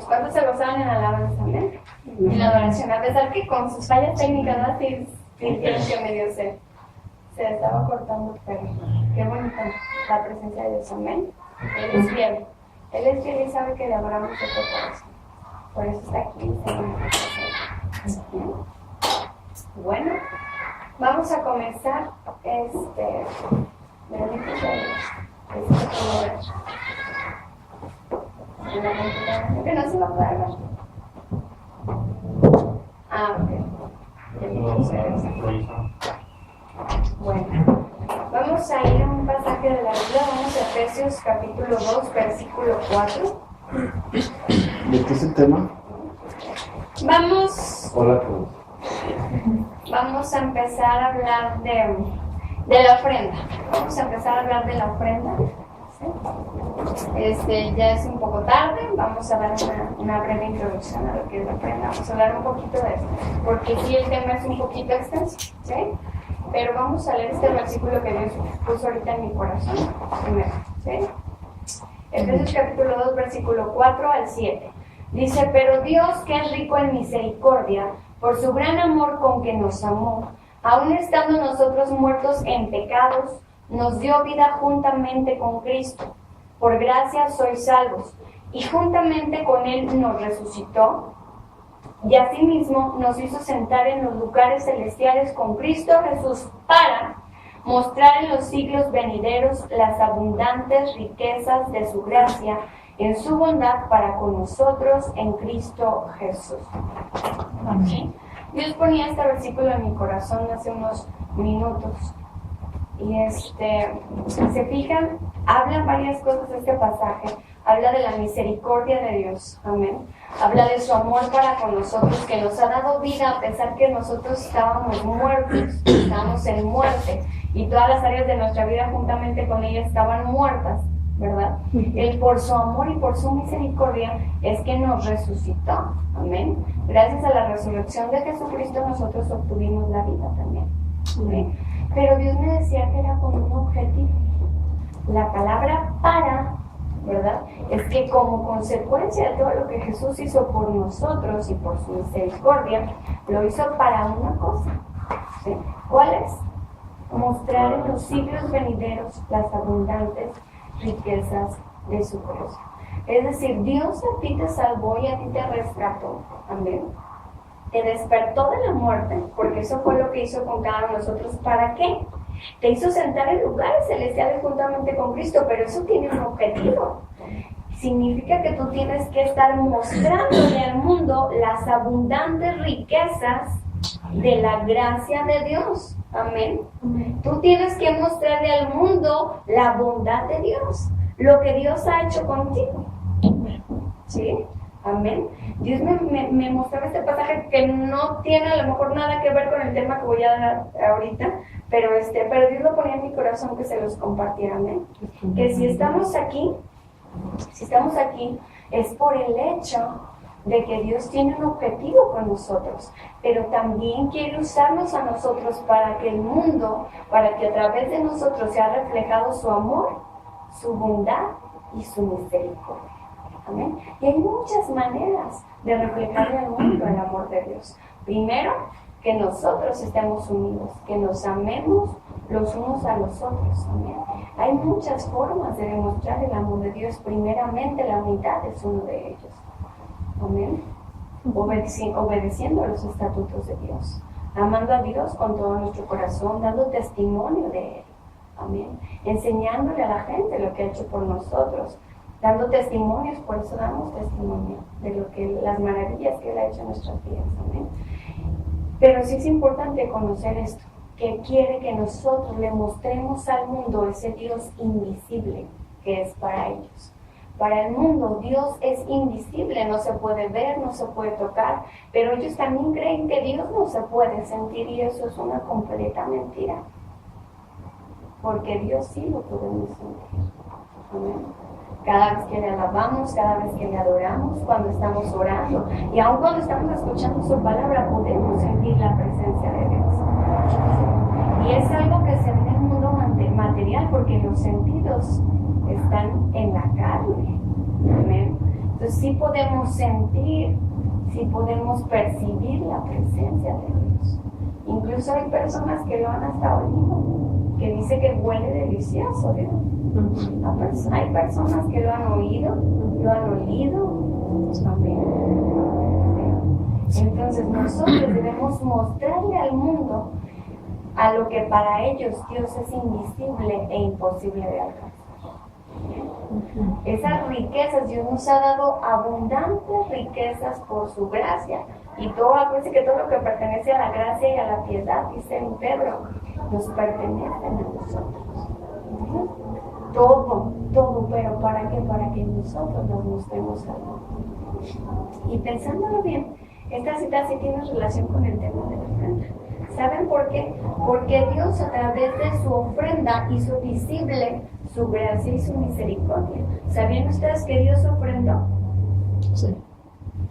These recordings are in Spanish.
¿Cuántos se gozaban en la alabanza? ¿Amén? En la adoración, a pesar que con sus fallas técnicas, ¿no? Sí, que medio se estaba cortando, pero qué bonita la presencia de Dios. Amén. Él es fiel. Él es fiel y sabe que le adoramos de todo corazón. Por eso está aquí. Bueno, vamos a comenzar. Bendito sea Dios. En la computadora, que no se va a poder ver. Bueno, vamos a ir a un pasaje de la Biblia. Vamos a Efesios capítulo 2, versículo 4. ¿De qué es el tema? Vamos a empezar a hablar de la ofrenda. Vamos a empezar a hablar de la ofrenda. ¿Sí? Ya es un poco tarde, vamos a dar una breve introducción a lo que es la ofrenda. Vamos a hablar un poquito de esto, porque sí, el tema es un poquito extenso, ¿sí? Pero vamos a leer este versículo que Dios puso ahorita en mi corazón primero, ¿sí? Efesios capítulo 2, versículo 4 al 7. Dice: pero Dios, que es rico en misericordia, por su gran amor con que nos amó, aun estando nosotros muertos en pecados, nos dio vida juntamente con Cristo. Por gracia sois salvos, y juntamente con Él nos resucitó, y asimismo nos hizo sentar en los lugares celestiales con Cristo Jesús, para mostrar en los siglos venideros las abundantes riquezas de su gracia en su bondad para con nosotros en Cristo Jesús. Amén. Dios ponía este versículo en mi corazón hace unos minutos. Y se fijan, habla varias cosas de este pasaje. Habla de la misericordia de Dios, amén. Habla de su amor para con nosotros, que nos ha dado vida a pesar que nosotros estábamos muertos, estábamos en muerte, y todas las áreas de nuestra vida juntamente con ella estaban muertas, ¿verdad? Él, por su amor y por su misericordia, es que nos resucitó, amén. Gracias a la resurrección de Jesucristo nosotros obtuvimos la vida también, amén. Pero Dios me decía que era con un objetivo. La palabra para, ¿verdad? Es que como consecuencia de todo lo que Jesús hizo por nosotros y por su misericordia, lo hizo para una cosa, ¿sí? ¿Cuál es? Mostrar en los siglos venideros las abundantes riquezas de su gracia. Es decir, Dios a ti te salvó y a ti te rescató, amén. Te despertó de la muerte, porque eso fue lo que hizo con cada uno de nosotros. ¿Para qué? Te hizo sentar en lugares celestiales juntamente con Cristo, pero eso tiene un objetivo. Significa que tú tienes que estar mostrándole al mundo las abundantes riquezas de la gracia de Dios. Amén. Tú tienes que mostrarle al mundo la bondad de Dios, lo que Dios ha hecho contigo. ¿Sí? Amén. Dios me mostraba este pasaje que no tiene a lo mejor nada que ver con el tema que voy a dar ahorita, pero Dios lo ponía en mi corazón que se los compartiera, amén. Que si estamos aquí es por el hecho de que Dios tiene un objetivo con nosotros, pero también quiere usarnos a nosotros para que el mundo, para que a través de nosotros sea reflejado su amor, su bondad y su misericordia. Amén. Y hay muchas maneras de reflejarle al mundo el amor de Dios. Primero, que nosotros estemos unidos, que nos amemos los unos a los otros. Amén. Hay muchas formas de demostrar el amor de Dios. Primeramente, la unidad es uno de ellos. Amén. Obedeciendo a los estatutos de Dios. Amando a Dios con todo nuestro corazón, dando testimonio de Él. Amén. Enseñándole a la gente lo que ha hecho por nosotros. Dando testimonios, por eso damos testimonio de las maravillas que Él ha hecho en nuestras vidas. Amén. Pero sí es importante conocer esto, que quiere que nosotros le mostremos al mundo ese Dios invisible que es para ellos. Para el mundo, Dios es invisible, no se puede ver, no se puede tocar, pero ellos también creen que Dios no se puede sentir, y eso es una completa mentira. Porque Dios sí lo podemos sentir. Amén. Cada vez que le alabamos, cada vez que le adoramos, cuando estamos orando, y aun cuando estamos escuchando su palabra, podemos sentir la presencia de Dios. Y es algo que se ve en el mundo material, porque los sentidos están en la carne. Amén. Entonces sí podemos sentir, sí podemos percibir la presencia de Dios. Incluso hay personas que lo han hasta olido, que dice que huele delicioso, ¿verdad? Hay personas que lo han oído, lo han olido. Amén. Entonces nosotros debemos mostrarle al mundo a lo que para ellos Dios es invisible e imposible de alcanzar. Esas riquezas, Dios nos ha dado abundantes riquezas por su gracia. Y todo, acuérdense que todo lo que pertenece a la gracia y a la piedad, dice en Pedro, nos pertenecen a nosotros. Todo, pero ¿para qué? Para que nosotros nos mostremos a Dios. Y pensándolo bien, esta cita sí tiene relación con el tema de la ofrenda. ¿Saben por qué? Porque Dios a través de su ofrenda hizo visible su gracia y su misericordia. ¿Sabían ustedes que Dios ofrendó? Sí.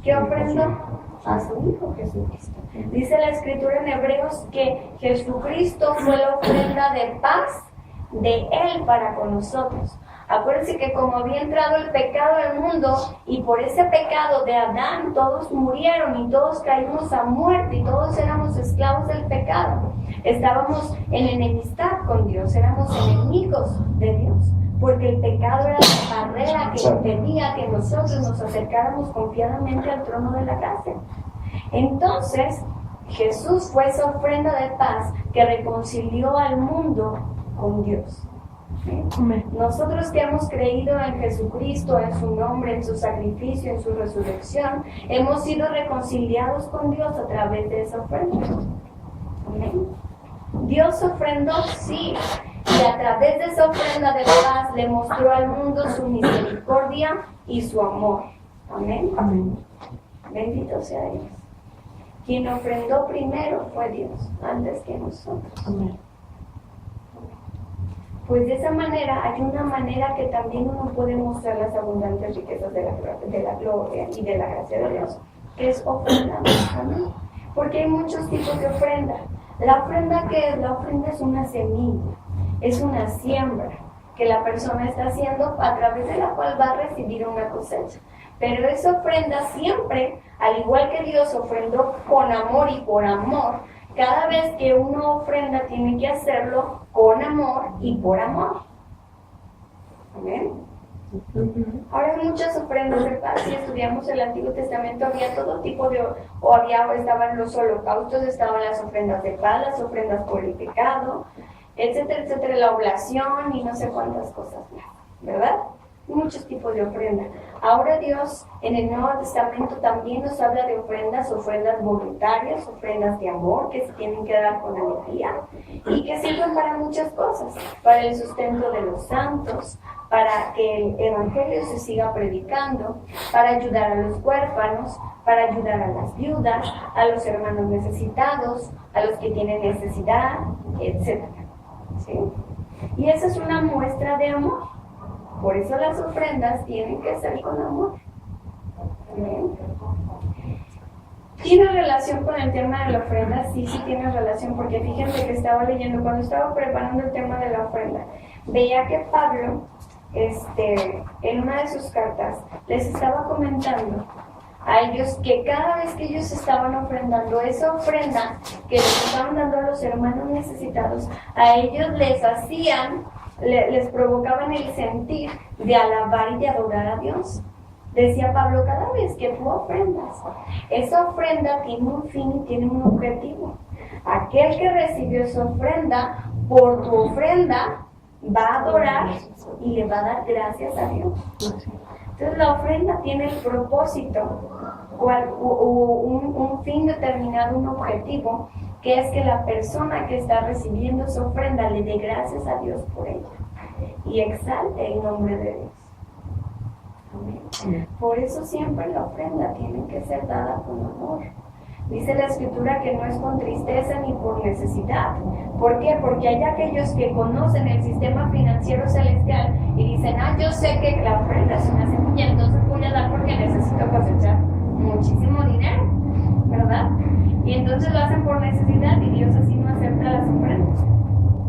¿Qué ofrendó? A su Hijo Jesucristo. Dice la Escritura en Hebreos que Jesucristo fue la ofrenda de paz de Él para con nosotros. Acuérdense que como había entrado el pecado al mundo y por ese pecado de Adán todos murieron y todos caímos a muerte y todos éramos esclavos del pecado. Estábamos en enemistad con Dios, éramos enemigos de Dios, porque el pecado era la barrera que impedía que nosotros nos acercáramos confiadamente al trono de la gracia. Entonces, Jesús fue esa ofrenda de paz que reconcilió al mundo con Dios. Nosotros que hemos creído en Jesucristo, en su nombre, en su sacrificio, en su resurrección, hemos sido reconciliados con Dios a través de esa ofrenda. ¿Amén? Dios ofrendó, sí, y a través de esa ofrenda de paz le mostró al mundo su misericordia y su amor. Amén. Amén. Bendito sea Dios. Quien ofrendó primero fue Dios, antes que nosotros. Amén. Pues de esa manera hay una manera que también uno puede mostrar las abundantes riquezas de la gloria y de la gracia de Dios, que es ofrendando. ¿Amén? Porque hay muchos tipos de ofrenda. La ofrenda, ¿qué es? La ofrenda es una semilla, es una siembra que la persona está haciendo a través de la cual va a recibir una cosecha. Pero esa ofrenda siempre, al igual que Dios ofrendó con amor y por amor, cada vez que uno ofrenda tiene que hacerlo con amor y por amor. ¿Amén? Ahora hay muchas ofrendas, ¿verdad? Si estudiamos el Antiguo Testamento había todo tipo de, estaban los holocaustos, estaban las ofrendas de paz, las ofrendas por el pecado, etcétera, etcétera, la oblación y no sé cuántas cosas más, ¿verdad? Muchos tipos de ofrenda. Ahora Dios en el Nuevo Testamento también nos habla de ofrendas voluntarias, ofrendas de amor que se tienen que dar con alegría y que sirven para muchas cosas, para el sustento de los santos, para que el Evangelio se siga predicando, para ayudar a los huérfanos, para ayudar a las viudas, a los hermanos necesitados, a los que tienen necesidad, etc. ¿Sí? Y esa es una muestra de amor. Por eso las ofrendas tienen que ser con amor. ¿Amén? ¿Tiene relación con el tema de la ofrenda? Sí tiene relación, porque fíjense que estaba leyendo, cuando estaba preparando el tema de la ofrenda, veía que Pablo, en una de sus cartas, les estaba comentando a ellos que cada vez que ellos estaban ofrendando esa ofrenda que les estaban dando a los hermanos necesitados, a ellos les provocaban el sentir de alabar y de adorar a Dios. Decía Pablo, cada vez que tú ofrendas, esa ofrenda tiene un fin y tiene un objetivo. Aquel que recibió esa ofrenda, por tu ofrenda, va a adorar y le va a dar gracias a Dios. Entonces la ofrenda tiene el propósito, un fin determinado, un objetivo, que es que la persona que está recibiendo su ofrenda le dé gracias a Dios por ella y exalte el nombre de Dios. Amén. Por eso siempre la ofrenda tiene que ser dada con amor. Dice la Escritura que no es con tristeza ni por necesidad. ¿Por qué? Porque hay aquellos que conocen el sistema financiero celestial y dicen, yo sé que la ofrenda es una semilla, entonces voy a dar porque necesito cosechar muchísimo dinero, ¿verdad? Y entonces lo hacen por necesidad y Dios así no acepta las ofrendas.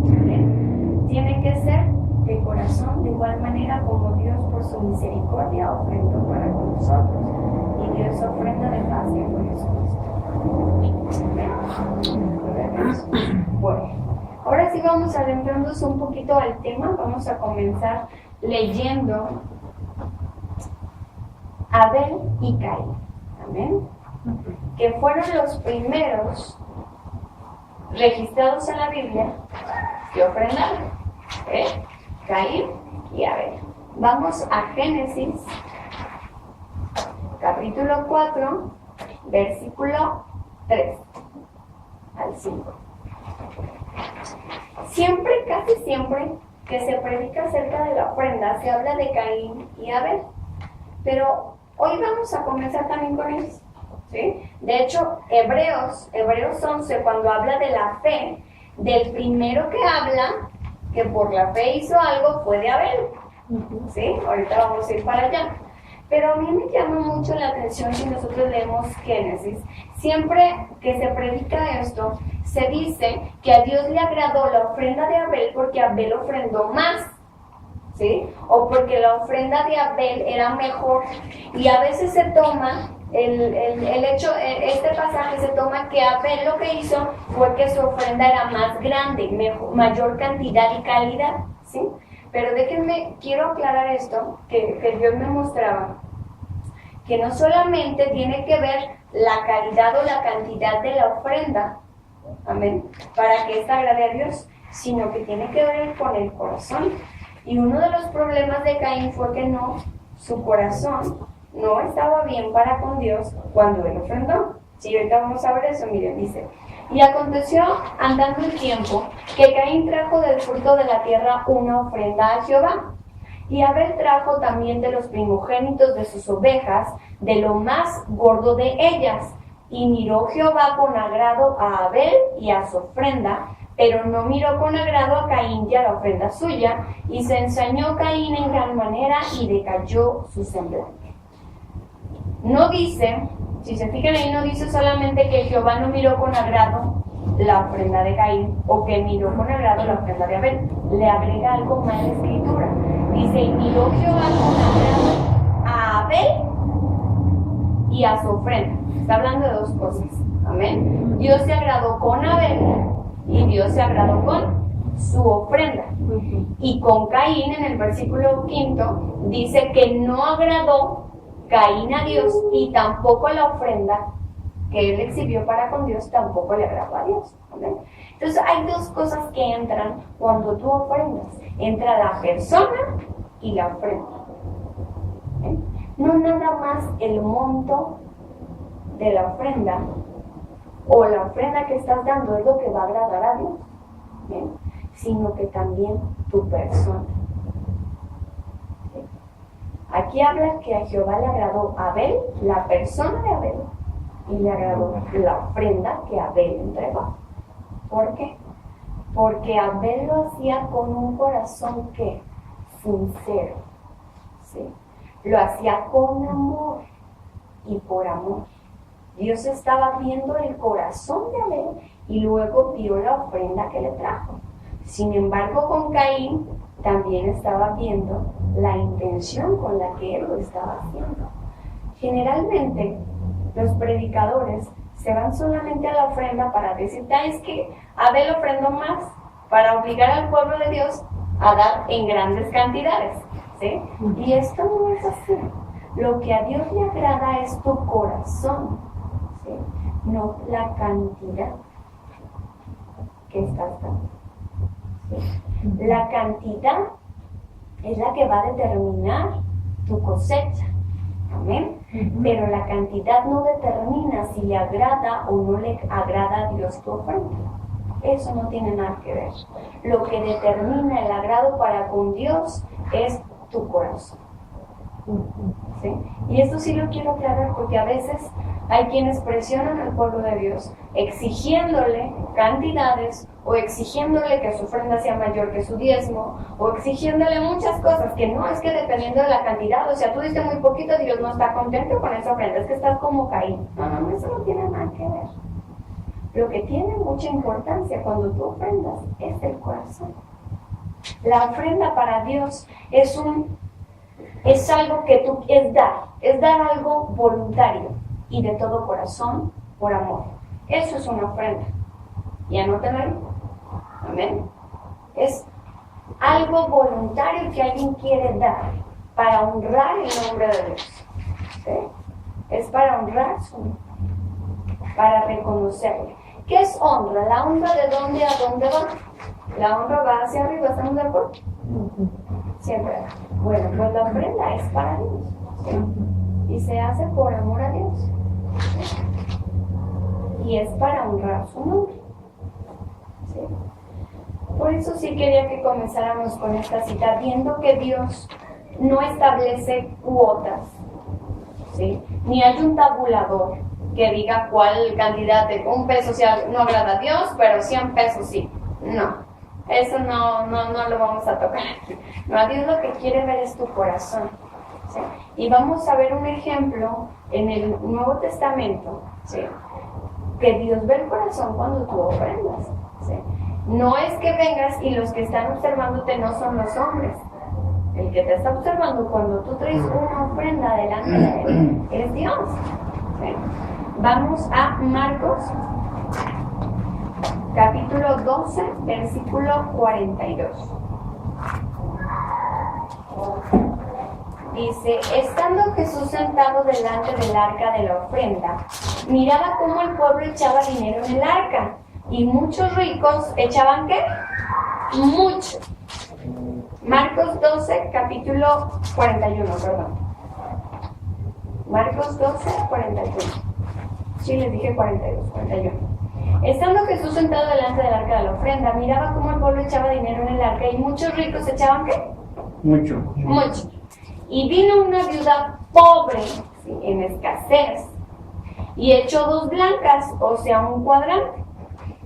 ¿Vale? Tiene que ser de corazón, de igual manera como Dios por su misericordia ofrendó para con nosotros y dio esa ofrenda de paz que fue Jesucristo. Bueno, ahora sí vamos adentrándonos un poquito al tema. Vamos a comenzar leyendo Abel y Caín, amén, que fueron los primeros registrados en la Biblia que ofrendaron, Caín y Abel. Vamos a Génesis capítulo 4 versículo 3 al 5. Siempre, casi siempre que se predica acerca de la ofrenda, se habla de Caín y Abel, pero hoy vamos a comenzar también con ellos, ¿sí? De hecho, Hebreos 11, cuando habla de la fe, del primero que habla que por la fe hizo algo fue de Abel, ¿sí? Ahorita vamos a ir para allá. Pero a mí me llama mucho la atención si nosotros leemos Génesis. Siempre que se predica esto, se dice que a Dios le agradó la ofrenda de Abel porque Abel ofrendó más, ¿sí? O porque la ofrenda de Abel era mejor. Y a veces se toma el hecho, este pasaje se toma que Abel lo que hizo fue que su ofrenda era más grande, mayor cantidad y calidad, ¿sí? Pero déjenme, quiero aclarar esto, que Dios me mostraba, que no solamente tiene que ver la calidad o la cantidad de la ofrenda, amén, para que esta agrade a Dios, sino que tiene que ver con el corazón. Y uno de los problemas de Caín fue que su corazón no estaba bien para con Dios cuando él ofrendó. Sí, ahorita vamos a ver eso, miren, dice: y aconteció, andando el tiempo, que Caín trajo del fruto de la tierra una ofrenda a Jehová. Y Abel trajo también de los primogénitos de sus ovejas, de lo más gordo de ellas. Y miró Jehová con agrado a Abel y a su ofrenda, pero no miró con agrado a Caín y a la ofrenda suya. Y se ensañó Caín en gran manera y decayó su semblante. No dice, si se fijan ahí, no dice solamente que Jehová no miró con agrado la ofrenda de Caín o que miró con agrado la ofrenda de Abel. Le agrega algo más la escritura. Dice: y miró Jehová con agrado a Abel y a su ofrenda. Está hablando de dos cosas. Amén. Dios se agradó con Abel y Dios se agradó con su ofrenda. Y con Caín, en el versículo 5, dice que no agradó Caín a Dios y tampoco la ofrenda que él exhibió para con Dios tampoco le agradó a Dios. ¿Amén? Entonces hay dos cosas que entran cuando tú ofrendas. Entra la persona y la ofrenda. ¿Amén? No nada más el monto de la ofrenda o la ofrenda que estás dando es lo que va a agradar a Dios, ¿amén? Sino que también tu persona. Aquí habla que a Jehová le agradó Abel, la persona de Abel, y le agradó la ofrenda que Abel entregó. ¿Por qué? Porque Abel lo hacía con un corazón que sincero, ¿sí? Lo hacía con amor y por amor. Dios estaba viendo el corazón de Abel y luego vio la ofrenda que le trajo. Sin embargo, con Caín también estaba viendo la intención con la que él lo estaba haciendo. Generalmente, los predicadores se van solamente a la ofrenda para decir: es que Abel ofrendó más, para obligar al pueblo de Dios a dar en grandes cantidades, ¿sí? Y esto no es así. Lo que a Dios le agrada es tu corazón, ¿sí? No la cantidad que estás dando, ¿sí? La cantidad es la que va a determinar tu cosecha, amén. Pero la cantidad no determina si le agrada o no le agrada a Dios tu ofrenda. Eso no tiene nada que ver. Lo que determina el agrado para con Dios es tu corazón, ¿sí? Y esto sí lo quiero aclarar porque a veces hay quienes presionan al pueblo de Dios exigiéndole cantidades o exigiéndole que su ofrenda sea mayor que su diezmo o exigiéndole muchas cosas que no es que dependiendo de la cantidad, o sea, tú diste muy poquito, Dios no está contento con esa ofrenda, es que estás como Caín. No, eso no tiene nada que ver. lo que tiene mucha importancia cuando tú ofrendas es el corazón. La ofrenda para Dios es algo que es dar algo voluntario y de todo corazón por amor. Eso es una ofrenda. Y anótenlo. Amén. Es algo voluntario que alguien quiere dar para honrar el nombre de Dios. ¿Sí? Es para honrar su nombre, para reconocerle. ¿Qué es honra? ¿La honra de dónde a dónde va? La honra va hacia arriba, ¿estamos de acuerdo? Siempre. Bueno, pues la ofrenda es para Dios. ¿Sí? Y se hace por amor a Dios. ¿Sí? Y es para honrar su nombre. ¿Sí? Por eso sí quería que comenzáramos con esta cita, viendo que Dios no establece cuotas, ¿sí? Ni hay un tabulador que diga cuál cantidad de un peso no agrada a Dios, pero 100 pesos sí. No, eso no lo vamos a tocar. No, a Dios lo que quiere ver es tu corazón, ¿sí? Y vamos a ver un ejemplo en el Nuevo Testamento, ¿sí? Que Dios ve el corazón cuando tú ofrendas, ¿sí? No es que vengas y los que están observándote no son los hombres. El que te está observando cuando tú traes una ofrenda delante de él es Dios. ¿Sí? Vamos a Marcos, capítulo 12, versículo 42. Dice, estando Jesús sentado delante del arca de la ofrenda, miraba cómo el pueblo echaba dinero en el arca. Y muchos ricos echaban ¿qué? Mucho. Marcos 12, capítulo 41, perdón. Marcos 12, 41. Sí, les dije 42, 41. Estando Jesús sentado delante del arca de la ofrenda, miraba cómo el pueblo echaba dinero en el arca y muchos ricos echaban ¿qué? Mucho. Mucho. Y vino una viuda pobre, ¿sí? En escasez, y echó 2 blancas, o sea, un cuadrante.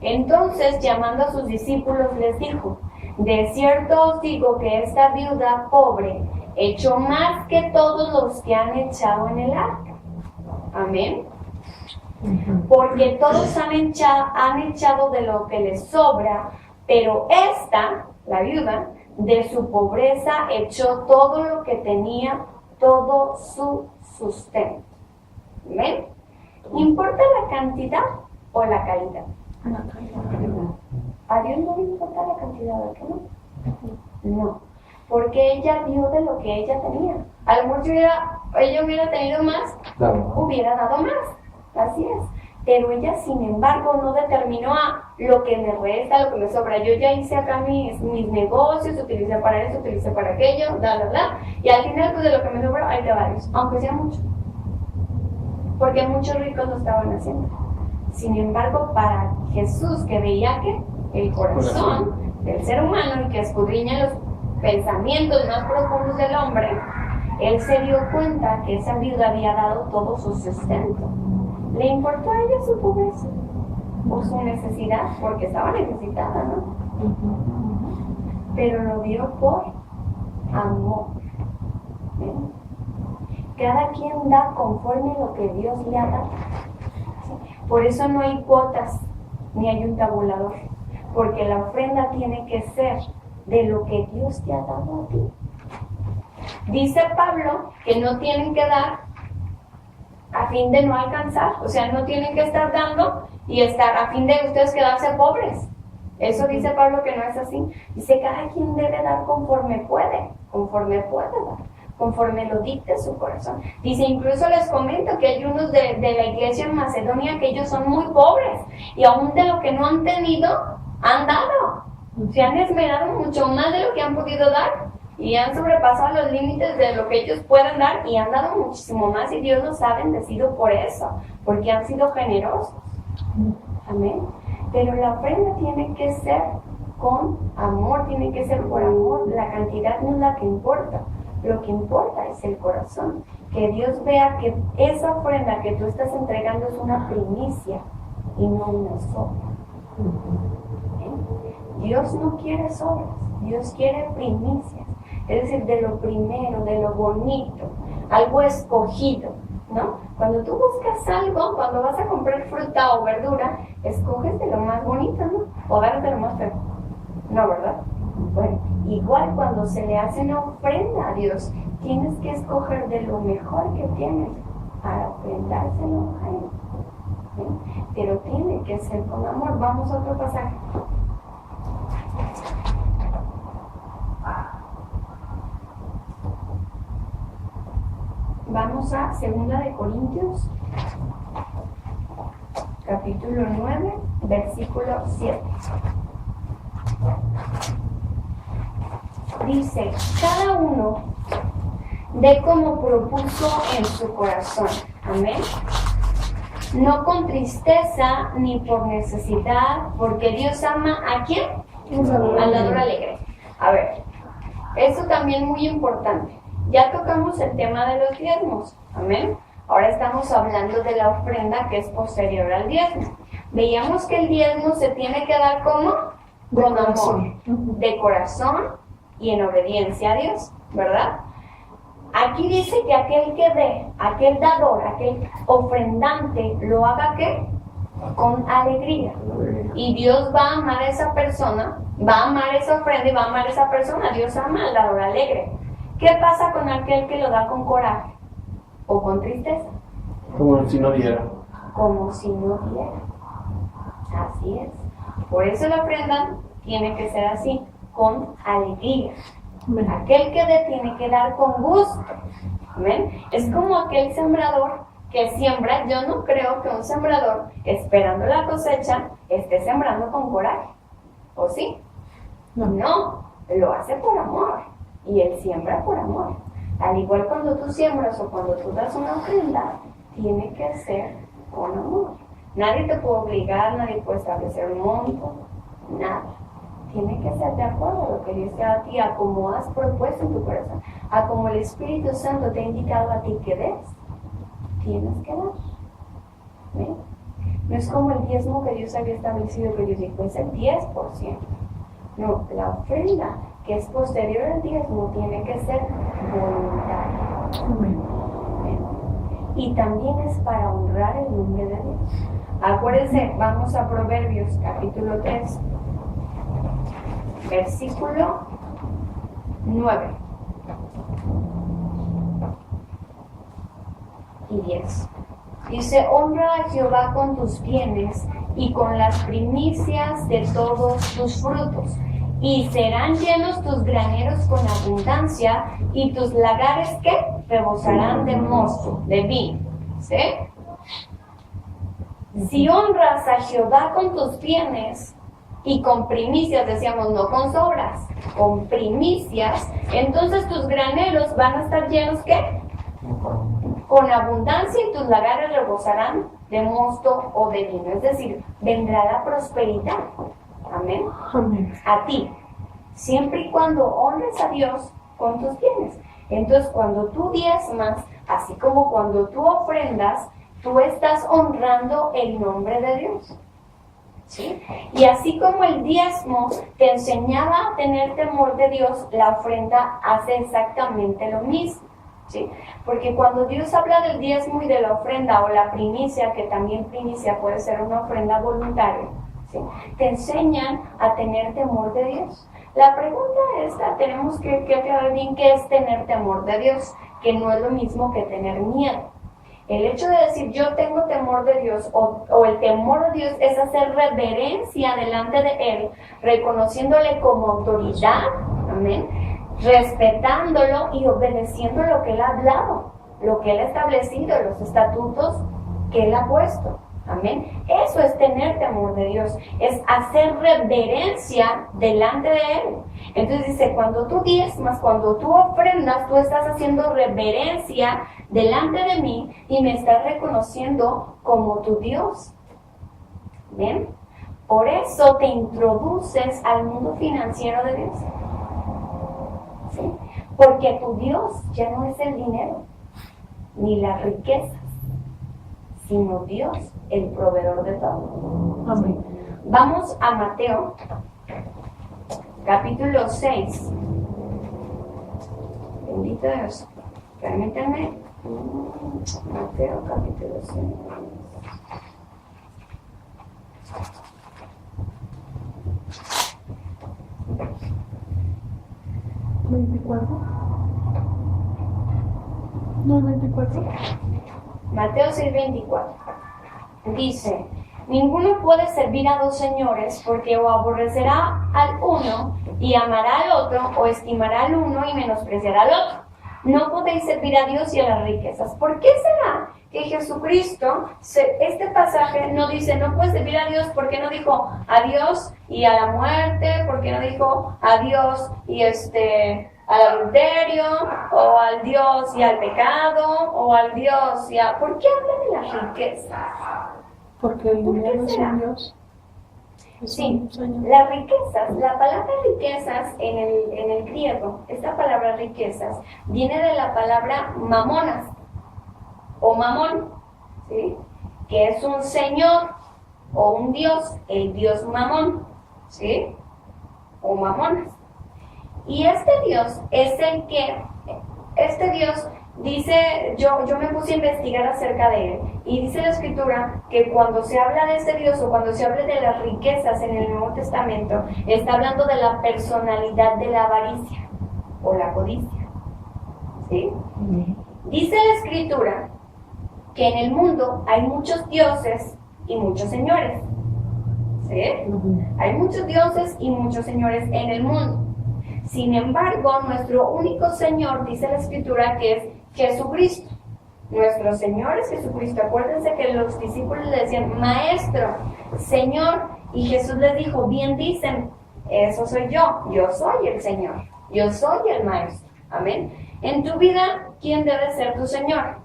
Entonces, llamando a sus discípulos, les dijo, de cierto os digo que esta viuda pobre echó más que todos los que han echado en el arca. Amén. Porque todos han echado de lo que les sobra, pero esta, la viuda, de su pobreza echó todo lo que tenía, todo su sustento. ¿Amén? ¿Importa la cantidad o la calidad? ¿A Dios no le importa la cantidad de qué no? No, porque ella dio de lo que ella tenía. A lo mejor si ella hubiera tenido más, hubiera dado más. Así es. Pero ella, sin embargo, no determinó lo que me resta, lo que me sobra. Yo ya hice acá mis negocios, utilicé para eso, utilicé para aquello, y al final, pues de lo que me sobró, hay de varios, aunque sea mucho. Porque muchos ricos lo estaban haciendo. Sin embargo, para Jesús, que veía que el corazón del ser humano y que escudriña los pensamientos más profundos del hombre, él se dio cuenta que esa viuda había dado todo su sustento. ¿Le importó a ella su pobreza o su necesidad? Porque estaba necesitada, ¿no? Pero lo dio por amor. ¿Ven? Cada quien da conforme a lo que Dios le ha dado. Por eso no hay cuotas ni hay un tabulador, porque la ofrenda tiene que ser de lo que Dios te ha dado a ti. Dice Pablo que no tienen que dar a fin de no alcanzar, o sea, no tienen que estar dando y estar a fin de ustedes quedarse pobres. Eso dice Pablo que no es así. Dice, cada quien debe dar conforme puede dar, conforme lo dicte su corazón. Dice, incluso les comento que hay unos de la iglesia en Macedonia que ellos son muy pobres y aún de lo que no han tenido, han dado. Se han esmerado mucho más de lo que han podido dar y han sobrepasado los límites de lo que ellos pueden dar y han dado muchísimo más y Dios los ha bendecido por eso, porque han sido generosos. Amén. Pero la ofrenda tiene que ser con amor, tiene que ser por amor. La cantidad no es la que importa. Lo que importa es el corazón. Que Dios vea que esa ofrenda que tú estás entregando es una primicia y no una sobra. Dios no quiere sobras, Dios quiere primicias. Es decir, de lo primero, de lo bonito, algo escogido, ¿no? Cuando tú buscas algo, cuando vas a comprar fruta o verdura, escoges o darte lo más feo. No, ¿verdad? Bueno, igual cuando se le hace una ofrenda a Dios, tienes que escoger de lo mejor que tienes para ofrendárselo a Él. ¿Sí? Pero tiene que ser con amor. Vamos a otro pasaje. Vamos a 2 de Corintios, capítulo 9, versículo 7. Dice, cada uno de como propuso en su corazón. Amén. No con tristeza ni por necesidad, porque Dios ama ¿a quién? Al dador alegre. A ver, esto también muy importante. Ya tocamos el tema de los diezmos. Amén. Ahora estamos hablando de la ofrenda que es posterior al diezmo. Veíamos que el diezmo se tiene que dar ¿cómo? Con amor, de corazón y en obediencia a Dios, ¿verdad? Aquí dice que aquel que dé, aquel dador, aquel ofrendante, lo haga ¿qué? Con alegría. Y Dios va a amar a esa persona, va a amar esa ofrenda y va a amar a esa persona. Dios ama al dador alegre. ¿Qué pasa con aquel que lo da con coraje o con tristeza? Como si no diera. Como si no diera. Así es. Por eso la ofrenda tiene que ser así, con alegría. Aquel que dé tiene que dar con gusto. ¿Ven? Es como aquel sembrador que siembra. Yo no creo que un sembrador, esperando la cosecha, esté sembrando con coraje. ¿O sí? No, lo hace por amor. Y él siembra por amor. Al igual cuando tú siembras o cuando tú das una ofrenda, tiene que ser con amor. Nadie te puede obligar, nadie puede establecer un monto, nada. Tiene que ser de acuerdo a lo que Dios te da a ti, a como has propuesto en tu corazón, a como el Espíritu Santo te ha indicado a ti que des. Tienes que dar. ¿Ven? No es como el diezmo que Dios había establecido, que Dios dijo, es el 10%. No, la ofrenda que es posterior al diezmo tiene que ser voluntaria. ¿Ven? Y también es para honrar el nombre de Dios. Acuérdense, vamos a Proverbios capítulo 3, versículo 9 y 10. Dice, honra a Jehová con tus bienes y con las primicias de todos tus frutos, y serán llenos tus graneros con abundancia, y tus lagares, ¿qué? Rebosarán de mosto, de vino. ¿Sí? Si honras a Jehová con tus bienes y con primicias, decíamos, no con sobras, con primicias, entonces tus graneros van a estar llenos, ¿qué? Con abundancia, y tus lagares rebosarán de mosto o de vino. Es decir, vendrá la prosperidad. Amén. Amén. A ti, siempre y cuando honres a Dios con tus bienes. Entonces, cuando tú diezmas, así como cuando tú ofrendas, tú estás honrando el nombre de Dios. ¿Sí? Y así como el diezmo te enseñaba a tener temor de Dios, la ofrenda hace exactamente lo mismo. ¿Sí? Porque cuando Dios habla del diezmo y de la ofrenda o la primicia, que también primicia puede ser una ofrenda voluntaria, ¿sí? Te enseñan a tener temor de Dios. La pregunta esta, tenemos que aclarar bien qué es tener temor de Dios, que no es lo mismo que tener miedo. El hecho de decir yo tengo temor de Dios o el temor de Dios es hacer reverencia delante de Él, reconociéndole como autoridad, amén, respetándolo y obedeciendo lo que Él ha hablado, lo que Él ha establecido, los estatutos que Él ha puesto. Amén. Eso es tener temor de Dios, es hacer reverencia delante de Él. Entonces dice, cuando tú diezmas, cuando tú ofrendas, tú estás haciendo reverencia delante de mí y me estás reconociendo como tu Dios. ¿Ven? Por eso te introduces al mundo financiero de Dios. ¿Sí? Porque tu Dios ya no es el dinero, ni las riquezas, sino Dios, el proveedor de todo. Amén. Vamos a Mateo, capítulo 6. Bendito Dios. Permítanme. Mateo, capítulo 6. 24. No, 24. Mateo 6:24. Dice, ninguno puede servir a dos señores porque o aborrecerá al uno y amará al otro, o estimará al uno y menospreciará al otro. No podéis servir a Dios y a las riquezas. ¿Por qué será que Jesucristo, este pasaje no dice, no puedes servir a Dios? ¿Por qué no dijo a Dios y a la muerte? ¿Por qué no dijo a Dios y al adulterio, o al Dios y al pecado, o al Dios y a... ¿Por qué habla de las riquezas? Porque el dinero es un Dios. Sí, las riquezas, la palabra riquezas en el griego, esta palabra riquezas, viene de la palabra mamonas, o mamón, ¿sí? Que es un señor, o un dios, el dios mamón, ¿sí? O mamonas. Y este Dios es el que, este Dios dice, yo me puse a investigar acerca de él, y dice la Escritura que cuando se habla de este Dios, o cuando se habla de las riquezas en el Nuevo Testamento, está hablando de la personalidad de la avaricia, o la codicia, ¿sí? Dice la Escritura que en el mundo hay muchos dioses y muchos señores, ¿sí? Hay muchos dioses y muchos señores en el mundo. Sin embargo, nuestro único Señor, dice la Escritura, que es Jesucristo. Nuestro Señor es Jesucristo. Acuérdense que los discípulos le decían, Maestro, Señor, y Jesús les dijo, bien dicen, eso soy yo soy el Señor, yo soy el Maestro. Amén. En tu vida, ¿quién debe ser tu Señor?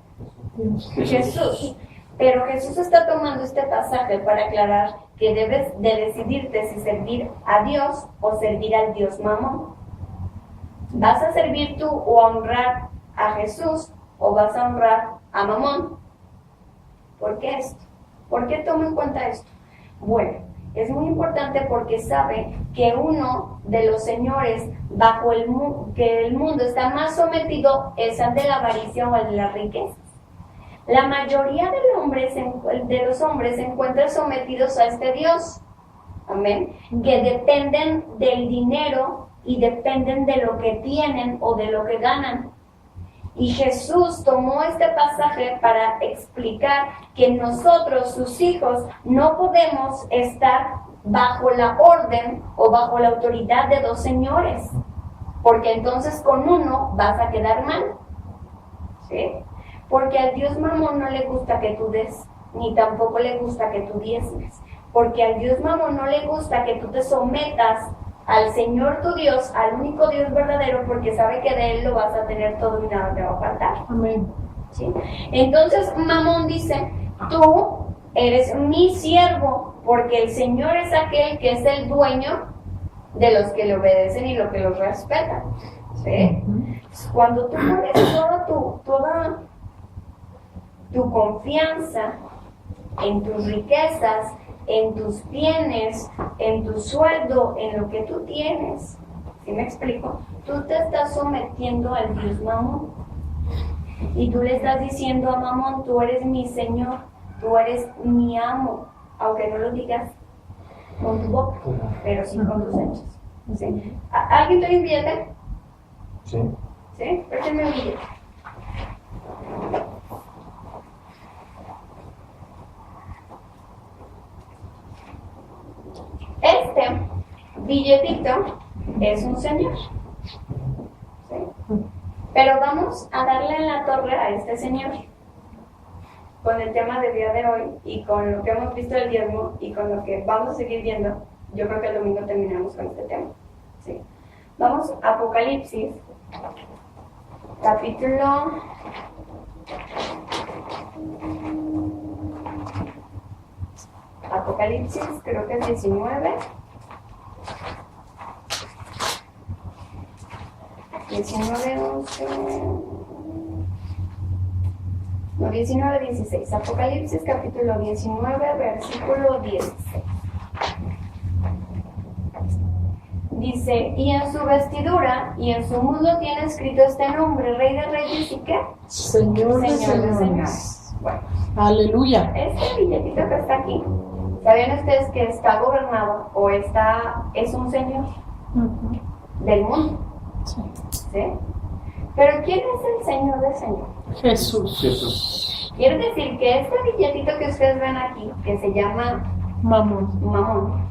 Jesús. Pero Jesús está tomando este pasaje para aclarar que debes de decidirte si servir a Dios o servir al Dios Mamón. ¿Vas a servir tú o a honrar a Jesús o vas a honrar a Mamón? ¿Por qué esto? ¿Por qué tomo en cuenta esto? Bueno, es muy importante porque sabe que uno de los señores bajo que el mundo está más sometido es el de la avaricia o el de las riquezas. La mayoría de los hombres se encuentran sometidos a este Dios, amén, que dependen del dinero y dependen de lo que tienen o de lo que ganan. Y Jesús tomó este pasaje para explicar que nosotros, sus hijos, no podemos estar bajo la orden o bajo la autoridad de dos señores, porque entonces con uno vas a quedar mal, ¿sí? Porque al Dios Mamón no le gusta que tú des, ni tampoco le gusta que tú diezmes. Porque al Dios Mamón no le gusta que tú te sometas al Señor tu Dios, al único Dios verdadero, porque sabe que de Él lo vas a tener todo y nada te va a faltar. Amén. ¿Sí? Entonces Mamón dice, tú eres mi siervo, porque el Señor es aquel que es el dueño de los que le obedecen y los que los respetan. ¿Sí? Cuando tú pones toda tu confianza en tus riquezas, en tus bienes, en tu sueldo, en lo que tú tienes, ¿sí me explico? Tú te estás sometiendo al Dios Mamón y tú le estás diciendo a Mamón, tú eres mi Señor, tú eres mi amo, aunque no lo digas con tu boca, pero sí con tus hechos, ¿sí? ¿Alguien tiene un billete? Sí. ¿Sí? Préstame un billete. Este billetito es un señor, ¿sí? Pero vamos a darle en la torre a este señor con el tema del día de hoy y con lo que hemos visto del diezmo y con lo que vamos a seguir viendo. Yo creo que el domingo terminamos con este tema, ¿sí? Vamos a Apocalipsis, capítulo 19. 19:16. Apocalipsis capítulo 19, versículo 16. Dice, y en su vestidura y en su muslo tiene escrito este nombre, Rey de Reyes y ¿qué? Señor de Señores. Bueno, aleluya. este billetito que está aquí, ¿sabían ustedes que está gobernado o es un señor del mundo? Sí. ¿Sí? Pero ¿quién es el Señor de Señor? Jesús. Jesús. Quiere decir que este billetito que ustedes ven aquí, que se llama Mamón. Mamón,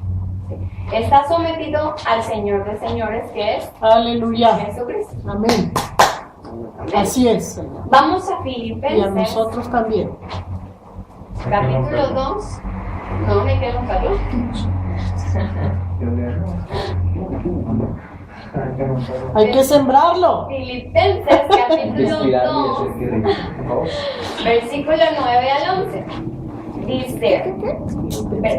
¿sí? Está sometido al Señor de Señores, que es Aleluya. Jesucristo. Amén. Amén. Así es, Señor. Vamos a Y a Filipenses, nosotros también. capítulo 2. No, me quedo Pablo. Hay que sembrarlo. Filipenses, capítulo 2, versículo 9 al 11. Dice,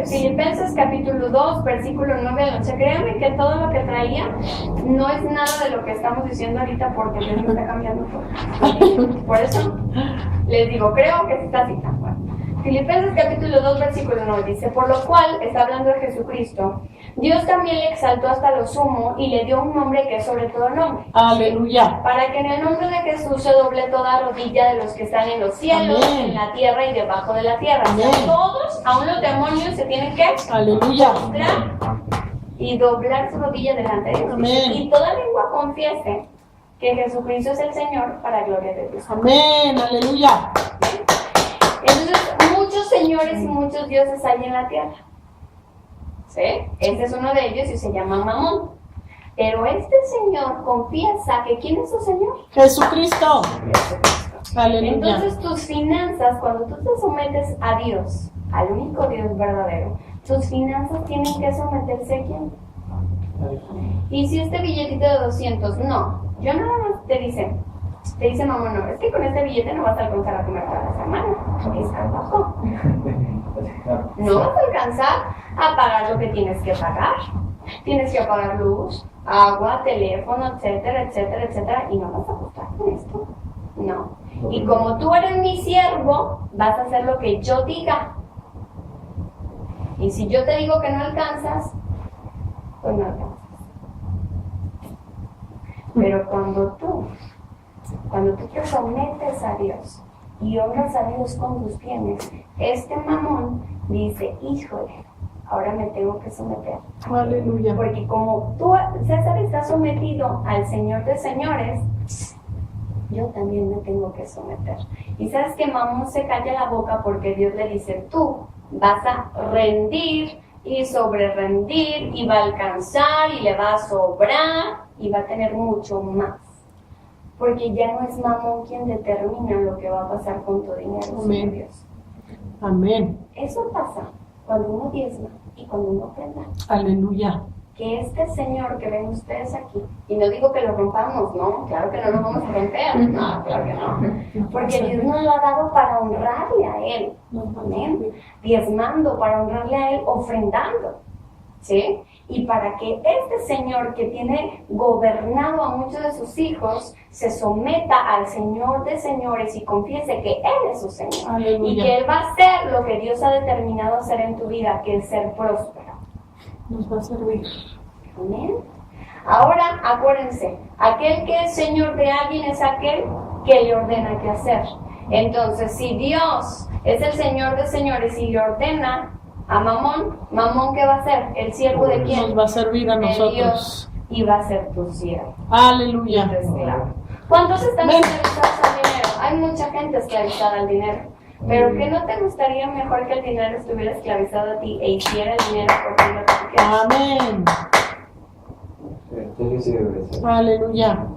Filipenses capítulo 2, versículo 9 al 11. Créanme que todo lo que traía no es nada de lo que estamos diciendo ahorita porque Dios me está cambiando todo. Por eso les digo, creo que está así tan bueno. Filipenses capítulo 2, versículo 9 dice, por lo cual, está hablando de Jesucristo, Dios también le exaltó hasta lo sumo y le dio un nombre que es sobre todo nombre. Aleluya. Para que en el nombre de Jesús se doble toda rodilla de los que están en los cielos, Amén. en la tierra y debajo de la tierra. O sea, Amén. todos, aun los demonios, se tienen que Aleluya. mostrar y doblar su rodilla delante de Dios. Amén. Y toda lengua confiese que Jesucristo es el Señor para gloria de Dios. Amén. Aleluya. Entonces, muchos señores y muchos dioses hay en la tierra. ¿Sí? Este es uno de ellos y se llama Mamón. Pero este señor confiesa que ¿quién es su Señor? Jesucristo. Aleluya. Entonces tus finanzas, cuando tú te sometes a Dios, al único Dios verdadero, tus finanzas tienen que someterse a quién. Y si este billetito de 200, no, yo nada más te dice mamá, no, es que con este billete no vas a alcanzar a comer toda la semana, porque está bajo. No vas a alcanzar a pagar lo que tienes que pagar. Tienes que pagar luz, agua, teléfono, etcétera, etcétera, etcétera, y no vas a ajustar con esto. No. Y como tú eres mi siervo, vas a hacer lo que yo diga. Y si yo te digo que no alcanzas, pues no alcanzas. Pero cuando tú te sometes a Dios y honras a Dios con tus bienes, este mamón dice, híjole, ahora me tengo que someter. Aleluya. Porque como tú, César, estás sometido al Señor de señores, yo también me tengo que someter. Y sabes que mamón se calla la boca porque Dios le dice, tú vas a rendir y sobre rendir y va a alcanzar y le va a sobrar y va a tener mucho más. Porque ya no es mamón quien determina lo que va a pasar con tu dinero, sino Amén. Dios. Amén. Eso pasa cuando uno diezma y cuando uno ofrenda. Aleluya. Que este Señor que ven ustedes aquí, y no digo que lo rompamos, no, claro que no lo vamos a romper, no, claro que no. Porque Dios nos lo ha dado para honrarle a Él. Amén. Diezmando, para honrarle a Él, ofrendando. ¿Sí? Y para que este Señor que tiene gobernado a muchos de sus hijos se someta al Señor de señores y confiese que Él es su Señor. Aleluya. Y que Él va a hacer lo que Dios ha determinado hacer en tu vida, que es ser próspero. Nos va a servir. Amén. Ahora, acuérdense, aquel que es Señor de alguien es aquel que le ordena qué hacer. Entonces, si Dios es el Señor de señores y le ordena a Mamón, ¿Mamón qué va a hacer? ¿El siervo de quién? Nos va a servir a De nosotros. Dios, y va a ser tu siervo. Aleluya. Tu esclavo. ¿Cuántos están Ven. esclavizados al dinero? Hay mucha gente esclavizada al dinero. Pero ¿qué no te gustaría mejor que el dinero estuviera esclavizado a ti e hiciera el dinero por ti lo que tú quieras? Amén. Aleluya.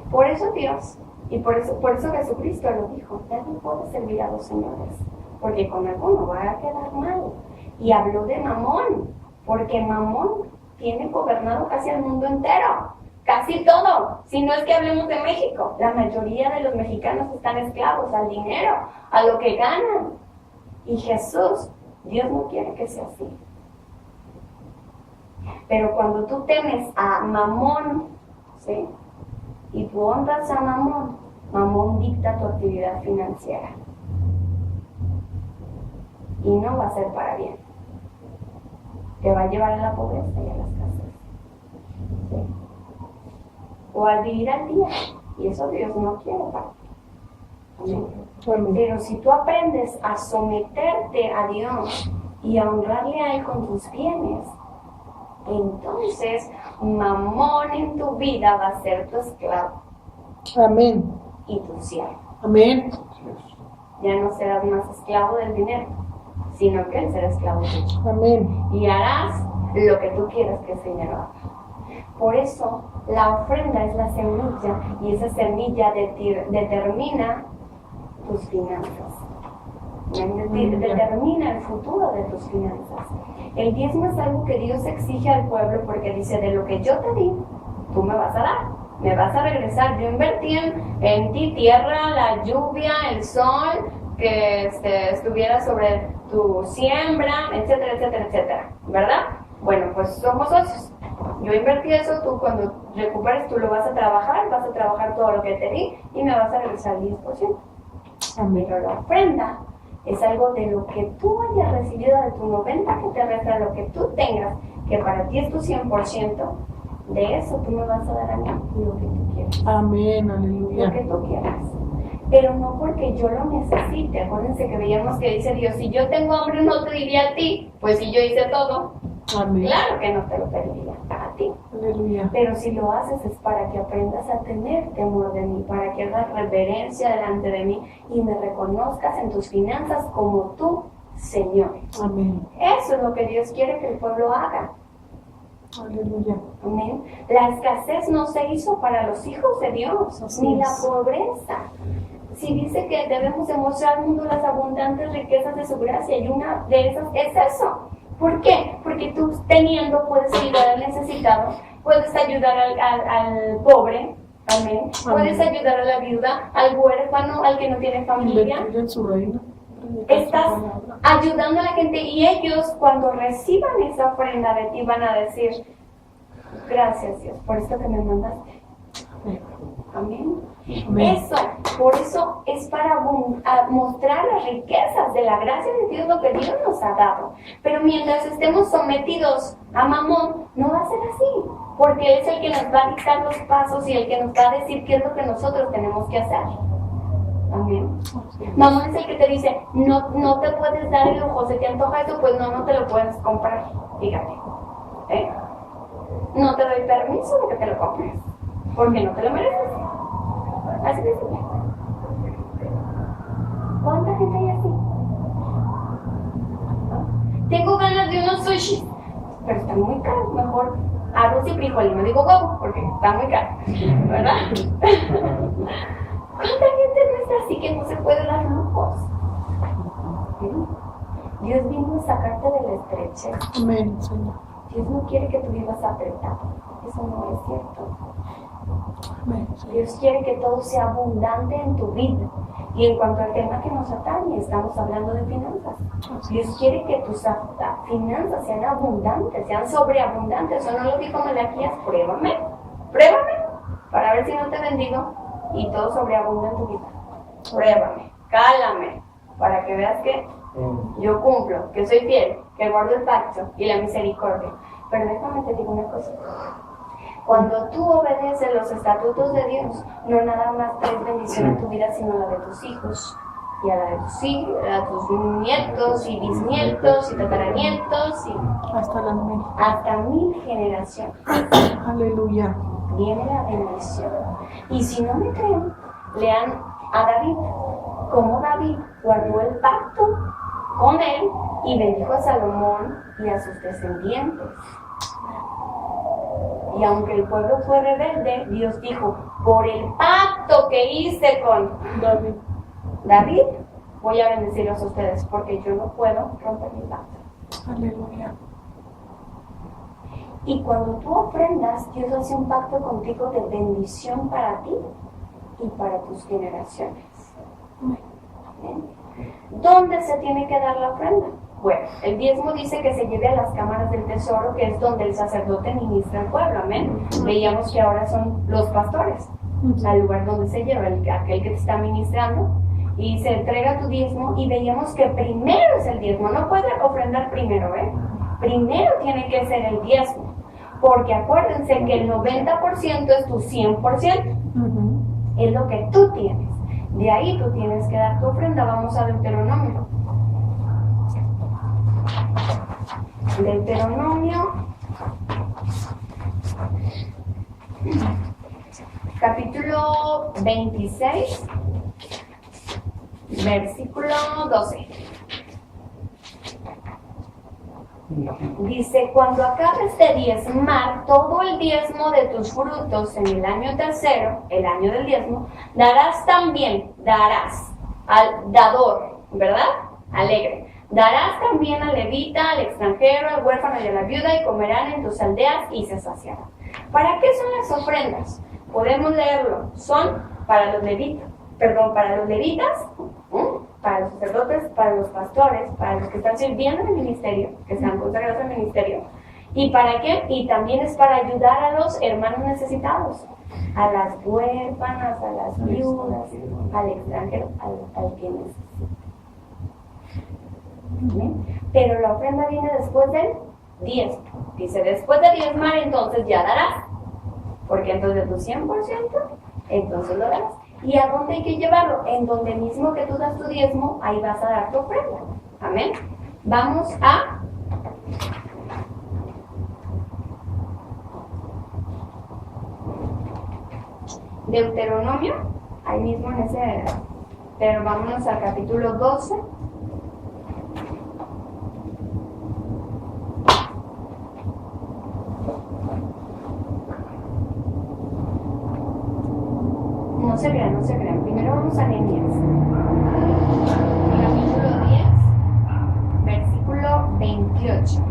Por eso Dios, y por eso Jesucristo lo dijo, nadie puede servir a dos señores, porque con alguno va a quedar mal. Y habló de Mamón, porque Mamón tiene gobernado casi el mundo entero, casi todo. Si no es que hablemos de México, la mayoría de los mexicanos están esclavos al dinero, a lo que ganan. Y Jesús, Dios no quiere que sea así. Pero cuando tú temes a Mamón, ¿sí? Y tú honras a Mamón, Mamón dicta tu actividad financiera. Y no va a ser para bien. Te va a llevar a la pobreza y a las casas. ¿Sí? O al vivir al día. Y eso Dios no quiere para ti. Amén. Amén. Pero si tú aprendes a someterte a Dios y a honrarle a Él con tus bienes, entonces Mamón en tu vida va a ser tu esclavo Amén. y tu siervo. Amén. Ya no serás más esclavo del dinero, sino que él será esclavo tuyo. Amén. Y harás lo que tú quieras que ese dinero haga. Por eso, la ofrenda es la semilla, y esa semilla determina tus finanzas. Determina el futuro de tus finanzas. El diezmo es algo que Dios exige al pueblo porque dice, de lo que yo te di, tú me vas a dar, me vas a regresar. Yo invertí en ti tierra, la lluvia, el sol, que estuviera sobre tu siembra, etcétera, etcétera, etcétera, ¿verdad? Bueno, pues somos socios. Yo invertí eso, tú cuando recuperes tú lo vas a trabajar todo lo que te di y me vas a regresar el 10%. Pero la ofrenda es algo de lo que tú hayas recibido de tu 90% que te resta, lo que tú tengas, que para ti es tu 100%, de eso tú me vas a dar a mí lo que tú quieras. Amén, Lo aleluya. que tú quieras. Pero no porque yo lo necesite. Acuérdense que veíamos que dice Dios, si yo tengo hambre no te diría a ti, pues si yo hice todo, Amén. claro que no te lo pediría a ti. Aleluya. Pero si lo haces es para que aprendas a tener temor de mí, para que hagas reverencia delante de mí y me reconozcas en tus finanzas como tu Señor. Amén. Eso es lo que Dios quiere que el pueblo haga. Aleluya. Amén. La escasez no se hizo para los hijos de Dios, Así ni la es. pobreza. Si dice que debemos demostrar al mundo las abundantes riquezas de su gracia, y una de esas es eso. ¿Por qué? Porque tú teniendo puedes ayudar al necesitado, puedes ayudar al pobre, amén. Puedes ayudar a la viuda, al huérfano, al que no tiene familia. Invertir en su reino. Estás ayudando a la gente y ellos cuando reciban esa ofrenda de ti van a decir, gracias Dios por esto que me mandaste. Amén. Amén. Eso, por eso es para mostrar las riquezas de la gracia de Dios, lo que Dios nos ha dado. Pero mientras estemos sometidos a Mamón, no va a ser así, porque Él es el que nos va a dictar los pasos y el que nos va a decir qué es lo que nosotros tenemos que hacer. Amén. Mamón es el que te dice, no te puedes dar el lujo, se te antoja eso, pues no te lo puedes comprar. Fíjate. No te doy permiso de que te lo compres, porque no te lo mereces. Así de simple. ¿Cuánta gente hay así? Tengo ganas de unos sushi, pero están muy caros. Mejor arroz y frijol, y no digo huevo, porque está muy caro, ¿verdad? ¿Cuánta gente no es así que no se puede dar lujos? Dios vino a sacarte de la estrechez. Amén, Señor. Dios no quiere que tú vivas apretado. Eso no es cierto. Amén, Señor. Dios quiere que todo sea abundante en tu vida. Y en cuanto al tema que nos atañe, estamos hablando de finanzas. Dios quiere que tus finanzas sean abundantes, sean sobreabundantes. ¿O no lo dijo Malaquías? Pruébame, para ver si no te bendigo y todo sobreabunda en tu vida. Pruébame, cálame, para que veas que yo cumplo, que soy fiel, que guardo el pacto y la misericordia. Pero déjame te digo una cosa. Cuando tú obedeces los estatutos de Dios, no nada más traes bendición en tu vida, sino la de tus hijos, y a la de tus hijos, a tus nietos y bisnietos y tataranietos, y Hasta las 1000. hasta 1000 generaciones. Aleluya. Viene la bendición. Y si no me creen, lean a David, cómo David guardó el pacto con él y bendijo a Salomón y a sus descendientes. Y aunque el pueblo fue rebelde, Dios dijo, por el pacto que hice con David, voy a bendecirlos a ustedes, porque yo no puedo romper mi pacto. Aleluya. Y cuando tú ofrendas, Dios hace un pacto contigo de bendición para ti y para tus generaciones. ¿Amén? ¿Dónde se tiene que dar la ofrenda? Bueno, el diezmo dice que se lleve a las cámaras del tesoro, que es donde el sacerdote ministra al pueblo, amén. Veíamos que ahora son los pastores, al lugar donde se lleva aquel que te está ministrando, y se entrega tu diezmo, y veíamos que primero es el diezmo, no puedes ofrendar primero, primero tiene que ser el diezmo, porque acuérdense que el 90% es tu 100%, es lo que tú tienes, de ahí tú tienes que dar tu ofrenda. Vamos a Deuteronomio. Deuteronomio Capítulo 26, versículo 12. Dice, cuando acabes de diezmar todo el diezmo de tus frutos en el año tercero, el año del diezmo, darás al dador, ¿verdad? Alegre. Darás también al levita, al extranjero, al huérfano y a la viuda, y comerán en tus aldeas y se saciarán. ¿Para qué son las ofrendas? Podemos leerlo. Son para los levitas, para los sacerdotes, para los pastores, para los que están sirviendo en el ministerio, que están consagrados al ministerio. ¿Y para qué? Y también es para ayudar a los hermanos necesitados, a las huérfanas, a las viudas, al extranjero, al que necesita. Pero la ofrenda viene después del diezmo. Dice, después de diezmar, entonces ya darás. Porque entonces tu 100%, entonces lo darás. ¿Y a dónde hay que llevarlo? En donde mismo que tú das tu diezmo, ahí vas a dar tu ofrenda. Amén. Vamos a Deuteronomio, ahí mismo en ese, pero vámonos al capítulo 12. No se crean. Primero vamos a Nehemías. Capítulo 10, versículo 28.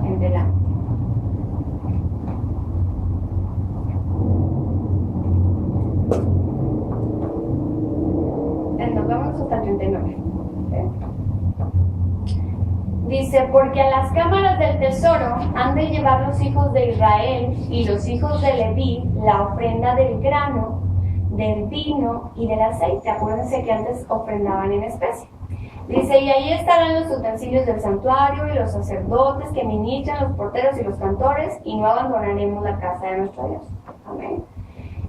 En delante. Nos vamos hasta el 39. Dice, porque a las cámaras del tesoro han de llevar los hijos de Israel y los hijos de Leví la ofrenda del grano, del vino y del aceite. Acuérdense que antes ofrendaban en especie. Dice, y ahí estarán los utensilios del santuario y los sacerdotes que ministran, los porteros y los cantores, y no abandonaremos la casa de nuestro Dios. Amén.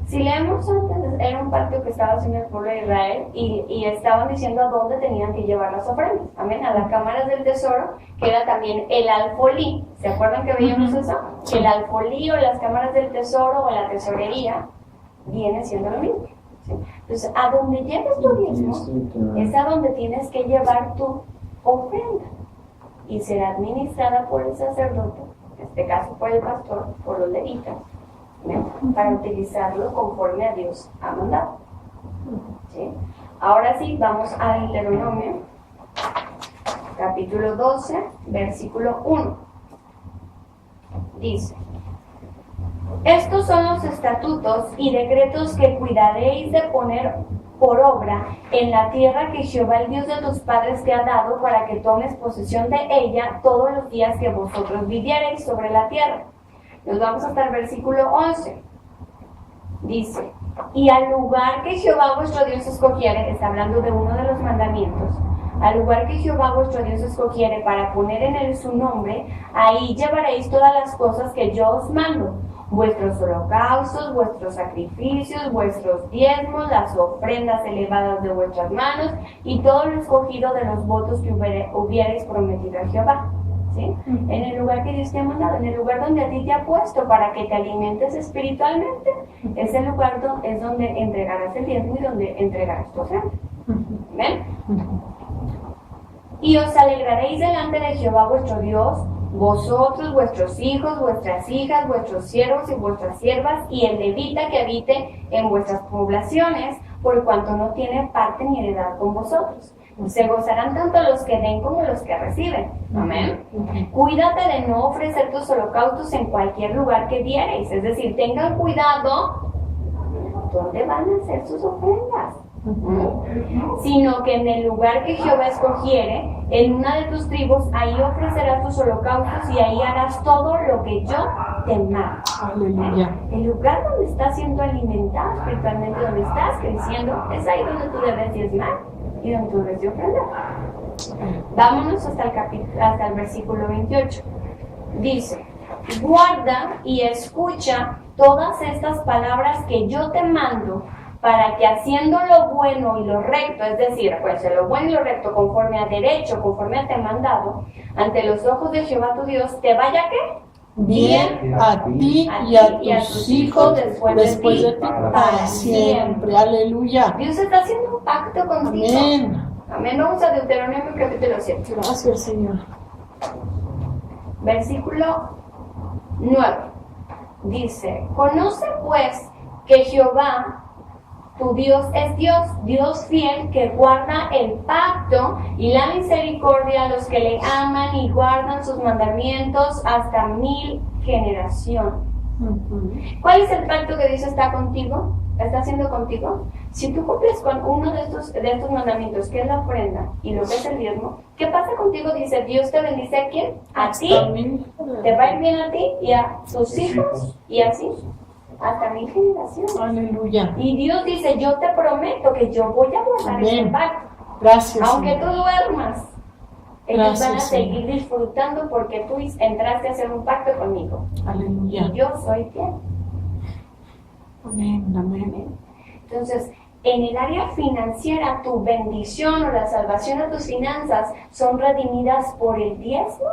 Si leemos antes, era un pacto que estaba haciendo el pueblo de Israel y estaban diciendo a dónde tenían que llevar las ofrendas. Amén. A las cámaras del tesoro, que era también el alfolí. ¿Se acuerdan que veíamos eso? El alfolí o las cámaras del tesoro o la tesorería viene siendo lo mismo. ¿Sí? Entonces, a donde lleves tu diezmo es a donde tienes que llevar tu ofrenda y será administrada por el sacerdote, en este caso por el pastor, por los levitas, para utilizarlo conforme a Dios ha mandado. ¿Sí? Ahora sí, vamos a Deuteronomio, capítulo 12, versículo 1. Dice, estos son los estatutos y decretos que cuidaréis de poner por obra en la tierra que Jehová, el Dios de tus padres, te ha dado, para que tomes posesión de ella todos los días que vosotros viviereis sobre la tierra. Nos vamos hasta el versículo 11. Dice, y al lugar que Jehová vuestro Dios escogiere, está hablando de uno de los mandamientos, al lugar que Jehová vuestro Dios escogiere para poner en él su nombre, ahí llevaréis todas las cosas que yo os mando, vuestros holocaustos, vuestros sacrificios, vuestros diezmos, las ofrendas elevadas de vuestras manos, y todo lo escogido de los votos que hubierais prometido a Jehová. ¿Sí? En el lugar que Dios te ha mandado, en el lugar donde a ti te ha puesto para que te alimentes espiritualmente, ese lugar es donde entregarás el diezmo y donde entregarás tu ofrenda. ¿Ven? Y os alegraréis delante de Jehová vuestro Dios, vosotros, vuestros hijos, vuestras hijas, vuestros siervos y vuestras siervas, y el levita que habite en vuestras poblaciones, por cuanto no tiene parte ni heredad con vosotros. Se gozarán tanto los que den como los que reciben. Amén. Cuídate de no ofrecer tus holocaustos en cualquier lugar que viereis. Es decir, tengan cuidado dónde van a hacer sus ofrendas. Sino que en el lugar que Jehová escogiere, en una de tus tribus, ahí ofrecerás tus holocaustos y ahí harás todo lo que yo te mando. Aleluya. El lugar donde estás siendo alimentado espiritualmente, donde estás creciendo, es ahí donde tú debes diezmar y donde tú debes de ofrendar. Vámonos hasta el versículo 28. Dice, guarda y escucha todas estas palabras que yo te mando, para que haciendo lo bueno y lo recto, es decir, pues lo bueno y lo recto conforme a derecho, conforme a te mandado, ante los ojos de Jehová tu Dios, te vaya ¿qué? bien a ti y a tus hijos después de ti para siempre. Aleluya. Dios está haciendo un pacto contigo. Amén. Amén. Vamos a Deuteronomio capítulo 7. Gracias, Señor. Versículo 9. Dice: conoce pues que Jehová tu Dios es Dios, Dios fiel, que guarda el pacto y la misericordia a los que le aman y guardan sus mandamientos hasta 1000 generaciones. ¿Cuál es el pacto que Dios está contigo? ¿Está haciendo contigo? Si tú cumples con uno de estos mandamientos, que es la ofrenda y lo que es el diezmo, ¿qué pasa contigo? Dice: Dios te bendice a quién? A ti. Te va a ir bien a ti y a tus hijos y así hasta 1000 generaciones. Aleluya. Y Dios dice: yo te prometo que yo voy a guardar este pacto. Gracias. Aunque tú duermas, ellos Gracias, van a seguir Señor. disfrutando porque tú entraste a hacer un pacto conmigo. Aleluya. Y yo soy fiel. Amén, amén. Amén. Entonces, en el área financiera, tu bendición o la salvación a tus finanzas son redimidas por el diezmo.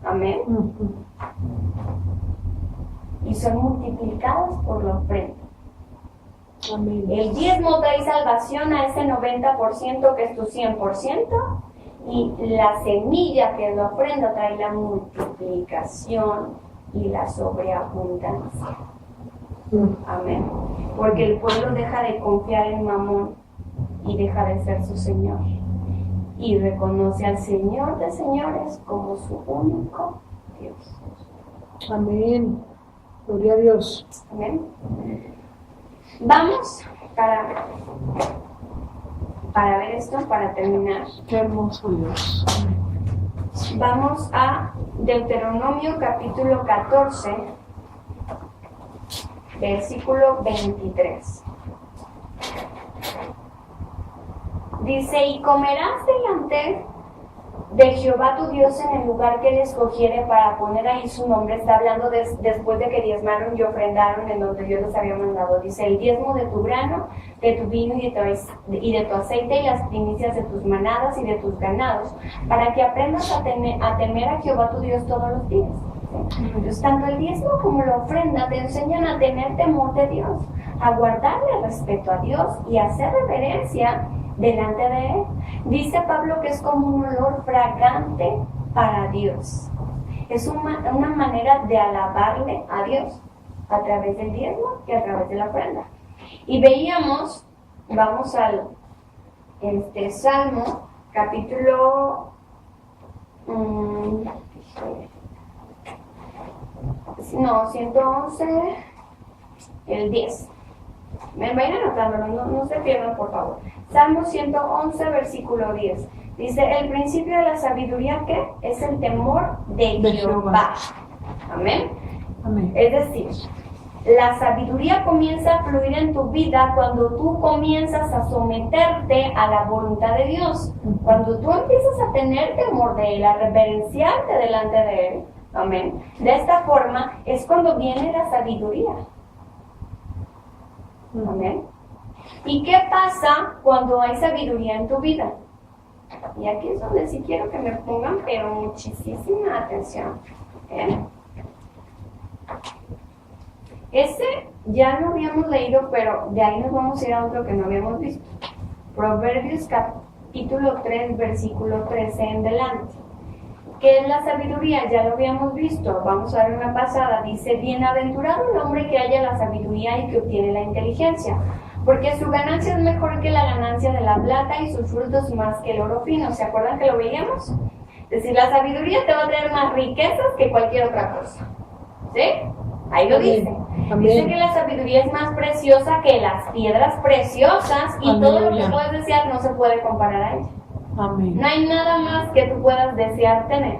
Amén. Y son multiplicadas por la ofrenda. Amén. El diezmo trae salvación a ese 90% que es tu 100%, y la semilla que es la ofrenda trae la multiplicación y la sobreabundancia. Amén. Porque el pueblo deja de confiar en Mamón y deja de ser su Señor. Y reconoce al Señor de señores como su único Dios. Amén. Gloria a Dios. Amén. Vamos para ver esto, para terminar. Qué hermoso Dios. Vamos a Deuteronomio capítulo 14, versículo 23. Dice: y comerás delante de Jehová tu Dios en el lugar que él escogiere para poner ahí su nombre. Está hablando después de que diezmaron y ofrendaron en donde Dios les había mandado. Dice: el diezmo de tu grano, de tu vino y de tu aceite, y las primicias de tus manadas y de tus ganados, para que aprendas a temer a Jehová tu Dios todos los días. Entonces, tanto el diezmo como la ofrenda te enseñan a tener temor de Dios, a guardarle respeto a Dios y a hacer reverencia delante de él. Dice Pablo que es como un olor fragante para Dios. Es una manera de alabarle a Dios a través del diezmo y a través de la ofrenda. Y veíamos, vamos al Salmo capítulo 111, el 10. Me vayan anotándolo, no se pierdan, por favor. Salmo 111, versículo 10. Dice: el principio de la sabiduría, ¿qué? Es el temor de Jehová. Amén. Amén. Es decir, la sabiduría comienza a fluir en tu vida cuando tú comienzas a someterte a la voluntad de Dios. Cuando tú empiezas a tener temor de Él, a reverenciarte delante de Él. Amén. De esta forma es cuando viene la sabiduría. Amén. ¿Y qué pasa cuando hay sabiduría en tu vida? Y aquí es donde sí quiero que me pongan, pero muchísima atención. Ese ya lo habíamos leído, pero de ahí nos vamos a ir a otro que no habíamos visto. Proverbios capítulo 3, versículo 13 en delante. ¿Qué es la sabiduría? Ya lo habíamos visto. Vamos a ver una pasada. Dice: bienaventurado el hombre que haya la sabiduría y que obtiene la inteligencia, porque su ganancia es mejor que la ganancia de la plata y sus frutos más que el oro fino. ¿Se acuerdan que lo veíamos? Es decir, la sabiduría te va a traer más riquezas que cualquier otra cosa. ¿Sí? Ahí lo dice. Amén. Dice que la sabiduría es más preciosa que las piedras preciosas, y Aleluya. todo lo que puedes desear no se puede comparar a ella. Amén. No hay nada más que tú puedas desear tener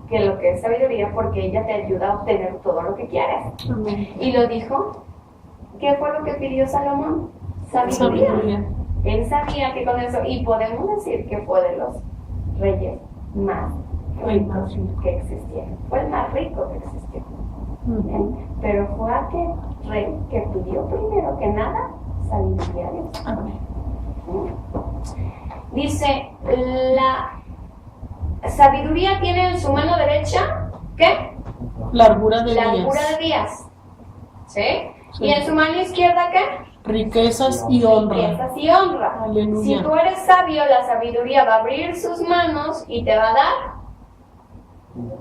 que lo que es sabiduría, porque ella te ayuda a obtener todo lo que quieres. Amén. Y lo dijo. ¿Qué fue lo que pidió Salomón? Sabiduría. Él sabía que con eso, y podemos decir que fue de los reyes más ricos que existieron. Fue el más rico que existió. Pero fue aquel rey que pidió primero que nada sabiduría a Dios. Amén. Dice: la sabiduría tiene en su mano derecha, ¿qué? Largura de Largura días. de días. ¿Sí? Sí. ¿Y en su mano izquierda qué? Riquezas y honra. Riquezas y honra. Aleluya. Si tú eres sabio, la sabiduría va a abrir sus manos y te va a dar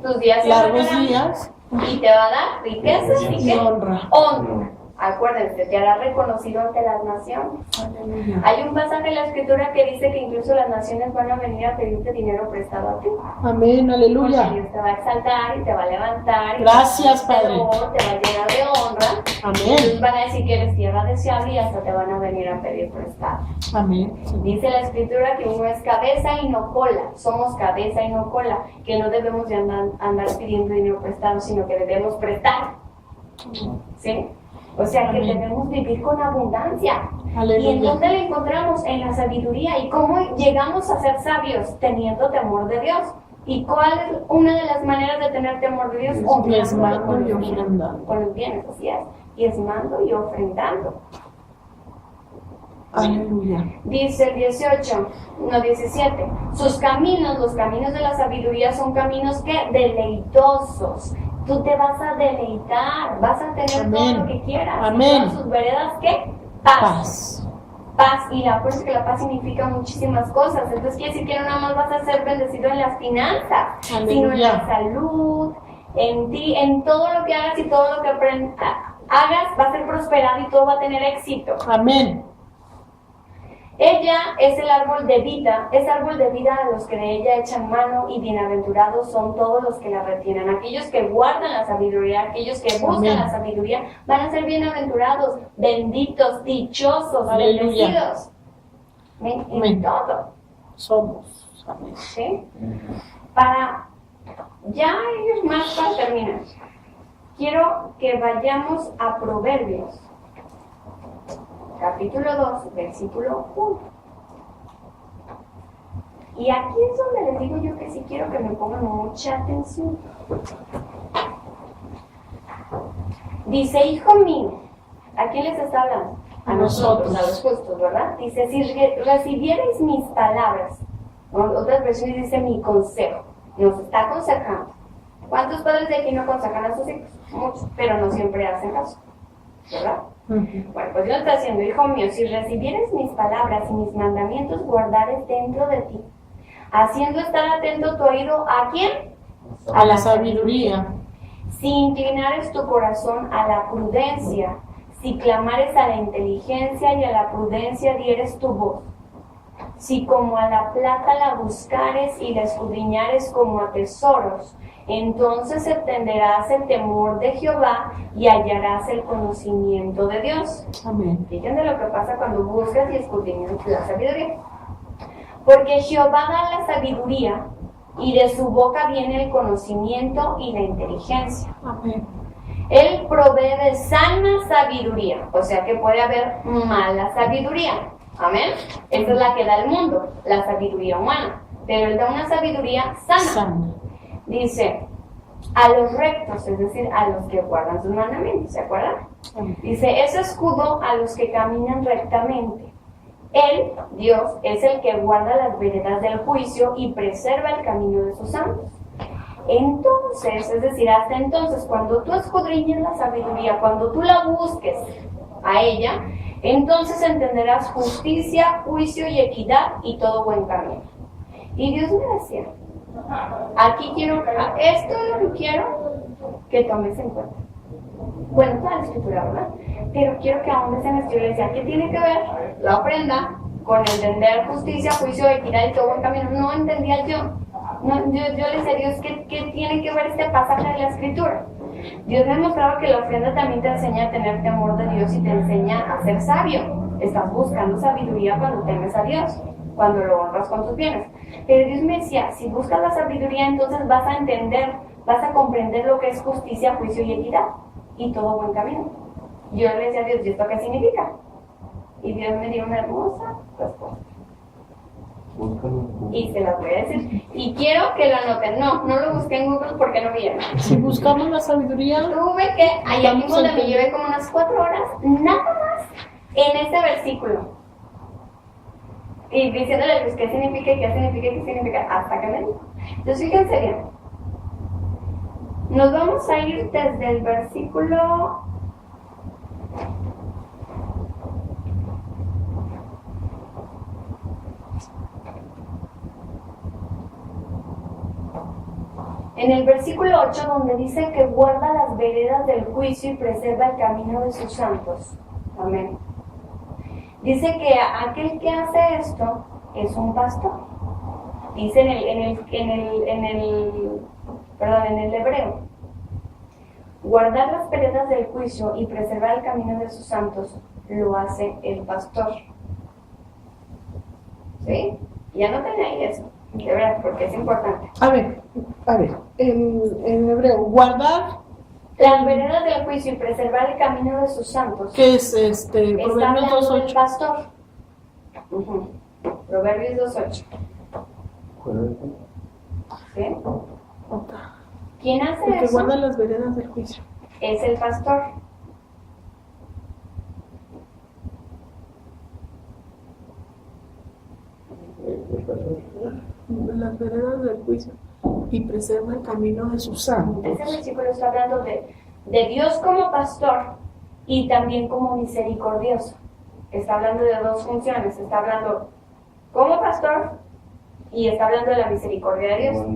tus días Largos se días y te va a dar riquezas y y ¿qué? honra. Honra. Acuérdense, te hará reconocido ante las naciones. Aleluya. Hay un pasaje en la escritura que dice que incluso las naciones van a venir a pedirte dinero prestado a ti. Amén, Porque aleluya. Dios te va a exaltar y te va a levantar. Y Gracias, te va a dar Padre. honor, te va a llenar de honra. Amén. Entonces van a decir que eres tierra deseable y hasta te van a venir a pedir prestado. Amén. Dice la escritura que uno es cabeza y no cola. Somos cabeza y no cola. Que no debemos de andar pidiendo dinero prestado, sino que debemos prestar. ¿Sí? O sea que Amén. debemos vivir con abundancia. Aleluya. ¿Y en dónde la encontramos? En la sabiduría. ¿Y cómo llegamos a ser sabios? Teniendo temor de Dios. ¿Y cuál es una de las maneras de tener temor de Dios? Diezmando con y los bienes. ofrendando. Con los bienes, así es. Diezmando y ofrendando. Aleluya. Dice el 17. Sus caminos, los caminos de la sabiduría son caminos que deleitosos. Tú te vas a deleitar, vas a tener Amén. todo lo que quieras. Amén. Y todas sus veredas, ¿qué? Paz. Paz. Paz. Y la fuerza que la paz significa muchísimas cosas. Entonces quiere decir que no nada más vas a ser bendecido en las finanzas, sino en Aleluya. la salud, en ti, en todo lo que hagas y todo lo que hagas va a ser prosperado y todo va a tener éxito. Amén. Ella es el árbol de vida, es árbol de vida a los que de ella echan mano, y bienaventurados son todos los que la retienen. Aquellos que guardan la sabiduría, aquellos que buscan Amén. la sabiduría, van a ser bienaventurados, benditos, dichosos, Aleluya. bendecidos. ¿Ven? En Amén. todo. Somos. Amén. ¿Sí? Para ya ellos más para terminar, quiero que vayamos a Proverbios. Capítulo 2, versículo 1. Y aquí es donde les digo yo que sí quiero que me pongan mucha atención. Dice, hijo mío, ¿a quién les está hablando? A nosotros. A los justos, ¿verdad? Dice, si recibierais mis palabras, otras versiones dice mi consejo, nos está aconsejando. ¿Cuántos padres de aquí no aconsejan a sus hijos? Muchos, pero no siempre hacen caso, ¿verdad? Bueno, pues Dios está diciendo, hijo mío, si recibieres mis palabras y mis mandamientos, guardares dentro de ti, haciendo estar atento tu oído, ¿a quién? A la sabiduría. Si inclinares tu corazón a la prudencia, si clamares a la inteligencia y a la prudencia dieres tu voz, si como a la plata la buscares y la escudriñares como a tesoros, entonces entenderás el temor de Jehová y hallarás el conocimiento de Dios. Amén. Fíjense lo que pasa cuando buscas y escudriñas la sabiduría. Porque Jehová da la sabiduría y de su boca viene el conocimiento y la inteligencia. Amén. Él provee de sana sabiduría, o sea que puede haber mala sabiduría. Amén. Esa es la que da el mundo, la sabiduría humana. Pero Él da una sabiduría sana. Sana. Dice, a los rectos, es decir, a los que guardan sus mandamientos, ¿se acuerdan? Amén. Dice, es escudo a los que caminan rectamente. Él, Dios, es el que guarda las veredas del juicio y preserva el camino de sus santos. Entonces, es decir, hasta entonces, cuando tú escudriñes la sabiduría, cuando tú la busques a ella, entonces entenderás justicia, juicio y equidad y todo buen camino. Y Dios me decía, aquí quiero, esto es lo que quiero que tomes en cuenta. Bueno, toda la escritura, ¿verdad? Pero quiero que ahondes en esto. Y le decía, ¿qué tiene que ver la ofrenda con entender justicia, juicio, equidad y todo buen camino? No entendía yo. Yo le decía a Dios, ¿qué tiene que ver este pasaje de la escritura? Dios me mostraba que la ofrenda también te enseña a tener temor de Dios y te enseña a ser sabio. Estás buscando sabiduría cuando temes a Dios, cuando lo honras con tus bienes. Pero Dios me decía, si buscas la sabiduría, entonces vas a entender, vas a comprender lo que es justicia, juicio y equidad y todo buen camino. Yo le decía a Dios, ¿y esto qué significa? Y Dios me dio una hermosa respuesta. Y se las voy a decir. Y quiero que lo anoten. No lo busqué en Google porque no viene. Si buscamos la sabiduría, Tuve que, allá mismo donde me llevé como unas 4 horas, nada más en ese versículo. Y diciéndole pues, qué significa, hasta que me dijo. Entonces fíjense bien. Nos vamos a ir desde el versículo... En el versículo 8, donde dice que guarda las veredas del juicio y preserva el camino de sus santos. Amén. Dice que aquel que hace esto es un pastor. Dice en el hebreo, guardar las veredas del juicio y preservar el camino de sus santos lo hace el pastor. ¿Sí? Ya no tenía ahí eso, de verdad, porque es importante. A ver, en hebreo, guardar las veredas del juicio y preservar el camino de sus santos. ¿Qué es Está Proverbios hablando del 2.8? pastor. Proverbios 2.8. ¿Sí? ¿Quién hace El que eso? guarda las veredas del juicio. Es el pastor. Las veredas del juicio y preserva el camino de sus santos. Ese versículo está hablando de Dios como pastor y también como misericordioso. Está hablando de dos funciones. Está hablando como pastor y está hablando de la misericordia de Dios.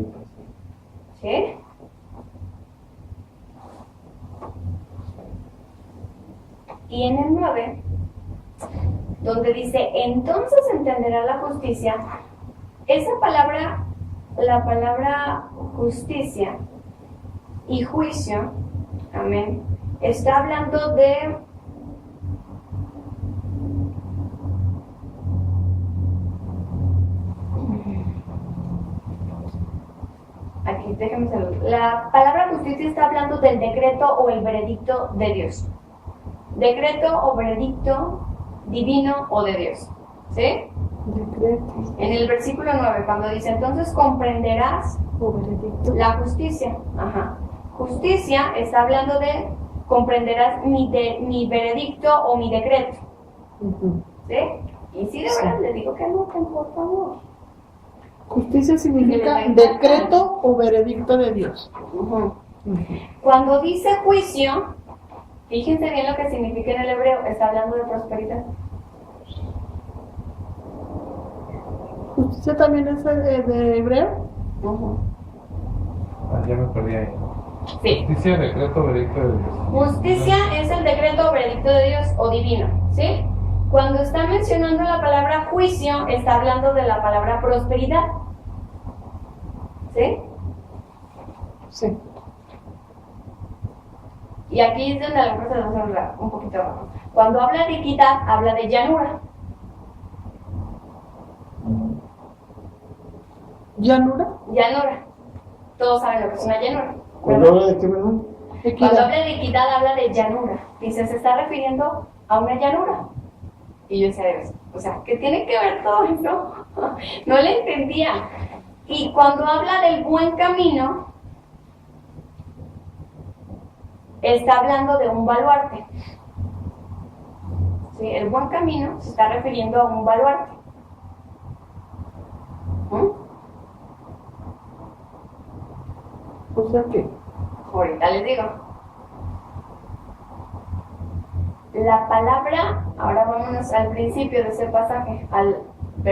¿Sí? Y en el 9, donde dice, entonces entenderá la justicia, esa palabra, la palabra justicia y juicio, amén, está hablando de aquí, déjenme saludar. La palabra justicia está hablando del decreto o el veredicto de Dios. Decreto o veredicto divino o de Dios. ¿Sí? Decreto En el versículo 9, cuando dice, entonces comprenderás o veredicto. la justicia. Ajá. Justicia está hablando de comprenderás mi veredicto o mi decreto. ¿Sí? Y si de verdad le digo que anoten, por favor. Justicia significa decreto o veredicto de Dios. Cuando dice juicio, fíjense bien lo que significa en el hebreo, está hablando de prosperidad. ¿Justicia también es de hebreo? Ya me perdí ahí. Sí. Justicia, decreto, veredicto de Dios. Justicia es el decreto o veredicto de Dios o divino, ¿sí? Cuando está mencionando la palabra juicio, está hablando de la palabra prosperidad. ¿Sí? Sí. Y aquí es donde a lo mejor se nos habla un poquito más. Cuando habla de equidad, habla de llanura. ¿Llanura? Llanura. Todos saben lo que es una llanura. ¿Cuándo habla de qué, perdón? Cuando Equidad. habla de equidad, habla de llanura. Dice, se está refiriendo a una llanura. Y yo decía, o sea, ¿qué tiene que ver todo eso? No le entendía. Y cuando habla del buen camino, está hablando de un baluarte. ¿Sí? El buen camino se está refiriendo a un baluarte. O sea que Ahorita les digo. La palabra, ahora vámonos al principio de ese pasaje,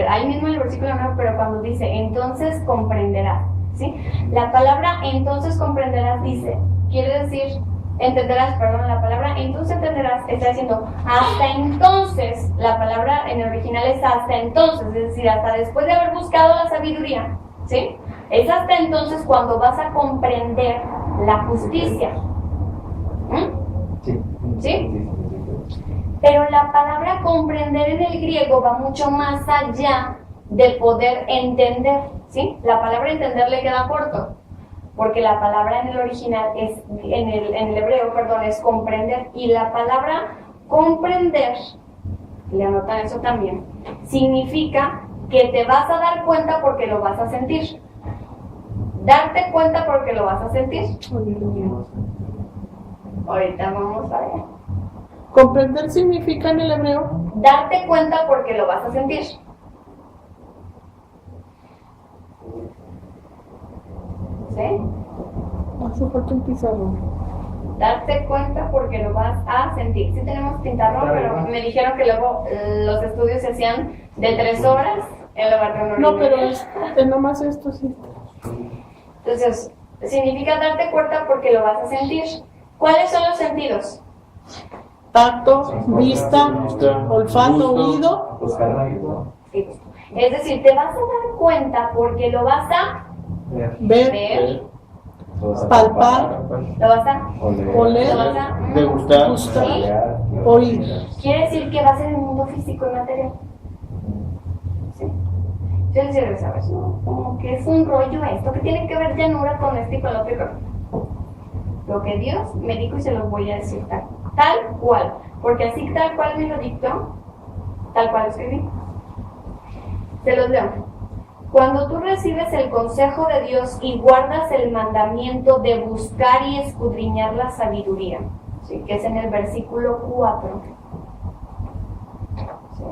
ahí mismo en el versículo 9, pero cuando dice, entonces comprenderás, ¿sí? La palabra entonces comprenderás dice, quiere decir, entenderás, perdón, la palabra entonces entenderás está diciendo, hasta entonces, la palabra en el original es hasta entonces, es decir, hasta después de haber buscado la sabiduría, ¿sí? Es hasta entonces cuando vas a comprender la justicia. Sí. ¿Sí? Pero la palabra comprender en el griego va mucho más allá de poder entender, ¿sí? La palabra entender le queda corto, porque la palabra en el original es, en el hebreo, perdón, es comprender, y la palabra comprender, le anotan eso también, significa que te vas a dar cuenta porque lo vas a sentir. Darte cuenta porque lo vas a sentir. Ahorita vamos a ver. comprender significa en el hebreo Darte cuenta porque lo vas a sentir. ¿Sí? Hace falta un pizarrón. Darte cuenta porque lo vas a sentir. Sí tenemos pizarrón, pero me dijeron que luego los estudios se hacían de 3 horas en lugar de 1 hora. No, pero es nomás esto, sí. Entonces, significa darte cuenta porque lo vas a sentir. ¿Cuáles son los sentidos? Tacto, vista, olfato, oído. Sí. Es decir, te vas a dar cuenta porque lo vas a ver, palpar, lo vas a oler, lo vas a Degustar. gustar, ¿sí? oír. Quiere decir que vas en el mundo físico y material. ¿Sí? Yo les digo, ¿sabes? No, como que es un rollo esto, que tiene que ver llanura con esto y con lo otro y con lo que Dios me dijo y se los voy a decir tal cual, porque así tal cual me lo dictó, tal cual lo escribí. Se los leo. Cuando tú recibes el consejo de Dios y guardas el mandamiento de buscar y escudriñar la sabiduría, ¿sí? Que es en el versículo 4. ¿Sí?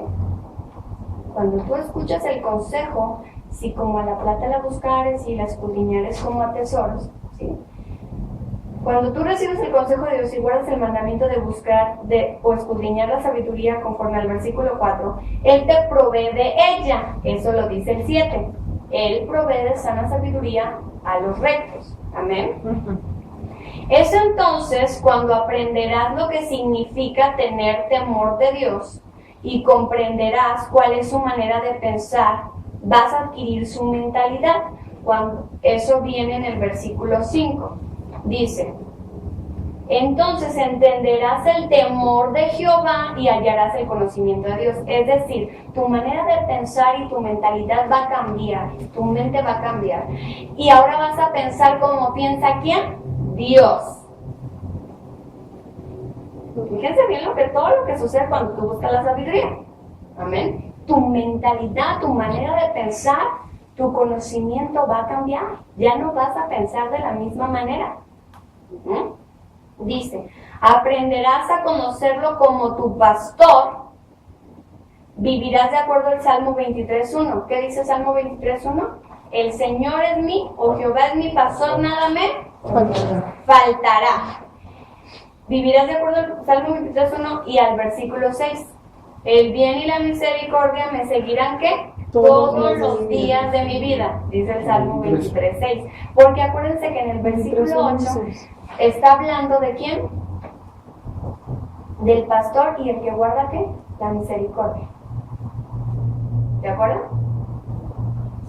Cuando tú escuchas el consejo, si como a la plata la buscares y la escudriñares como a tesoros, ¿sí? Cuando tú recibes el consejo de Dios y guardas el mandamiento de buscar o escudriñar la sabiduría conforme al versículo 4, Él te provee de ella. Eso lo dice el 7. Él provee de sana sabiduría a los rectos. Amén. Es entonces cuando aprenderás lo que significa tener temor de Dios y comprenderás cuál es su manera de pensar, vas a adquirir su mentalidad. Cuando eso viene en el versículo 5. Dice, entonces entenderás el temor de Jehová y hallarás el conocimiento de Dios. Es decir, tu manera de pensar y tu mentalidad va a cambiar, tu mente va a cambiar. Y ahora vas a pensar como piensa ¿quién? Dios. Fíjense bien todo lo que sucede cuando tú buscas la sabiduría. Amén. Tu mentalidad, tu manera de pensar, tu conocimiento va a cambiar. Ya no vas a pensar de la misma manera. Dice, aprenderás a conocerlo como tu pastor, vivirás de acuerdo al Salmo 23.1. ¿Qué dice Salmo 23.1? El Señor es o Jehová es mi pastor, nada me faltará. Vivirás de acuerdo al Salmo 23.1 y al versículo 6. El bien y la misericordia me seguirán, ¿qué? Todos los días de mi vida, dice el Salmo 23.6. Porque acuérdense que en el versículo 8 está hablando de quién? Del pastor y el que guarda, ¿qué? La misericordia. ¿De acuerdo?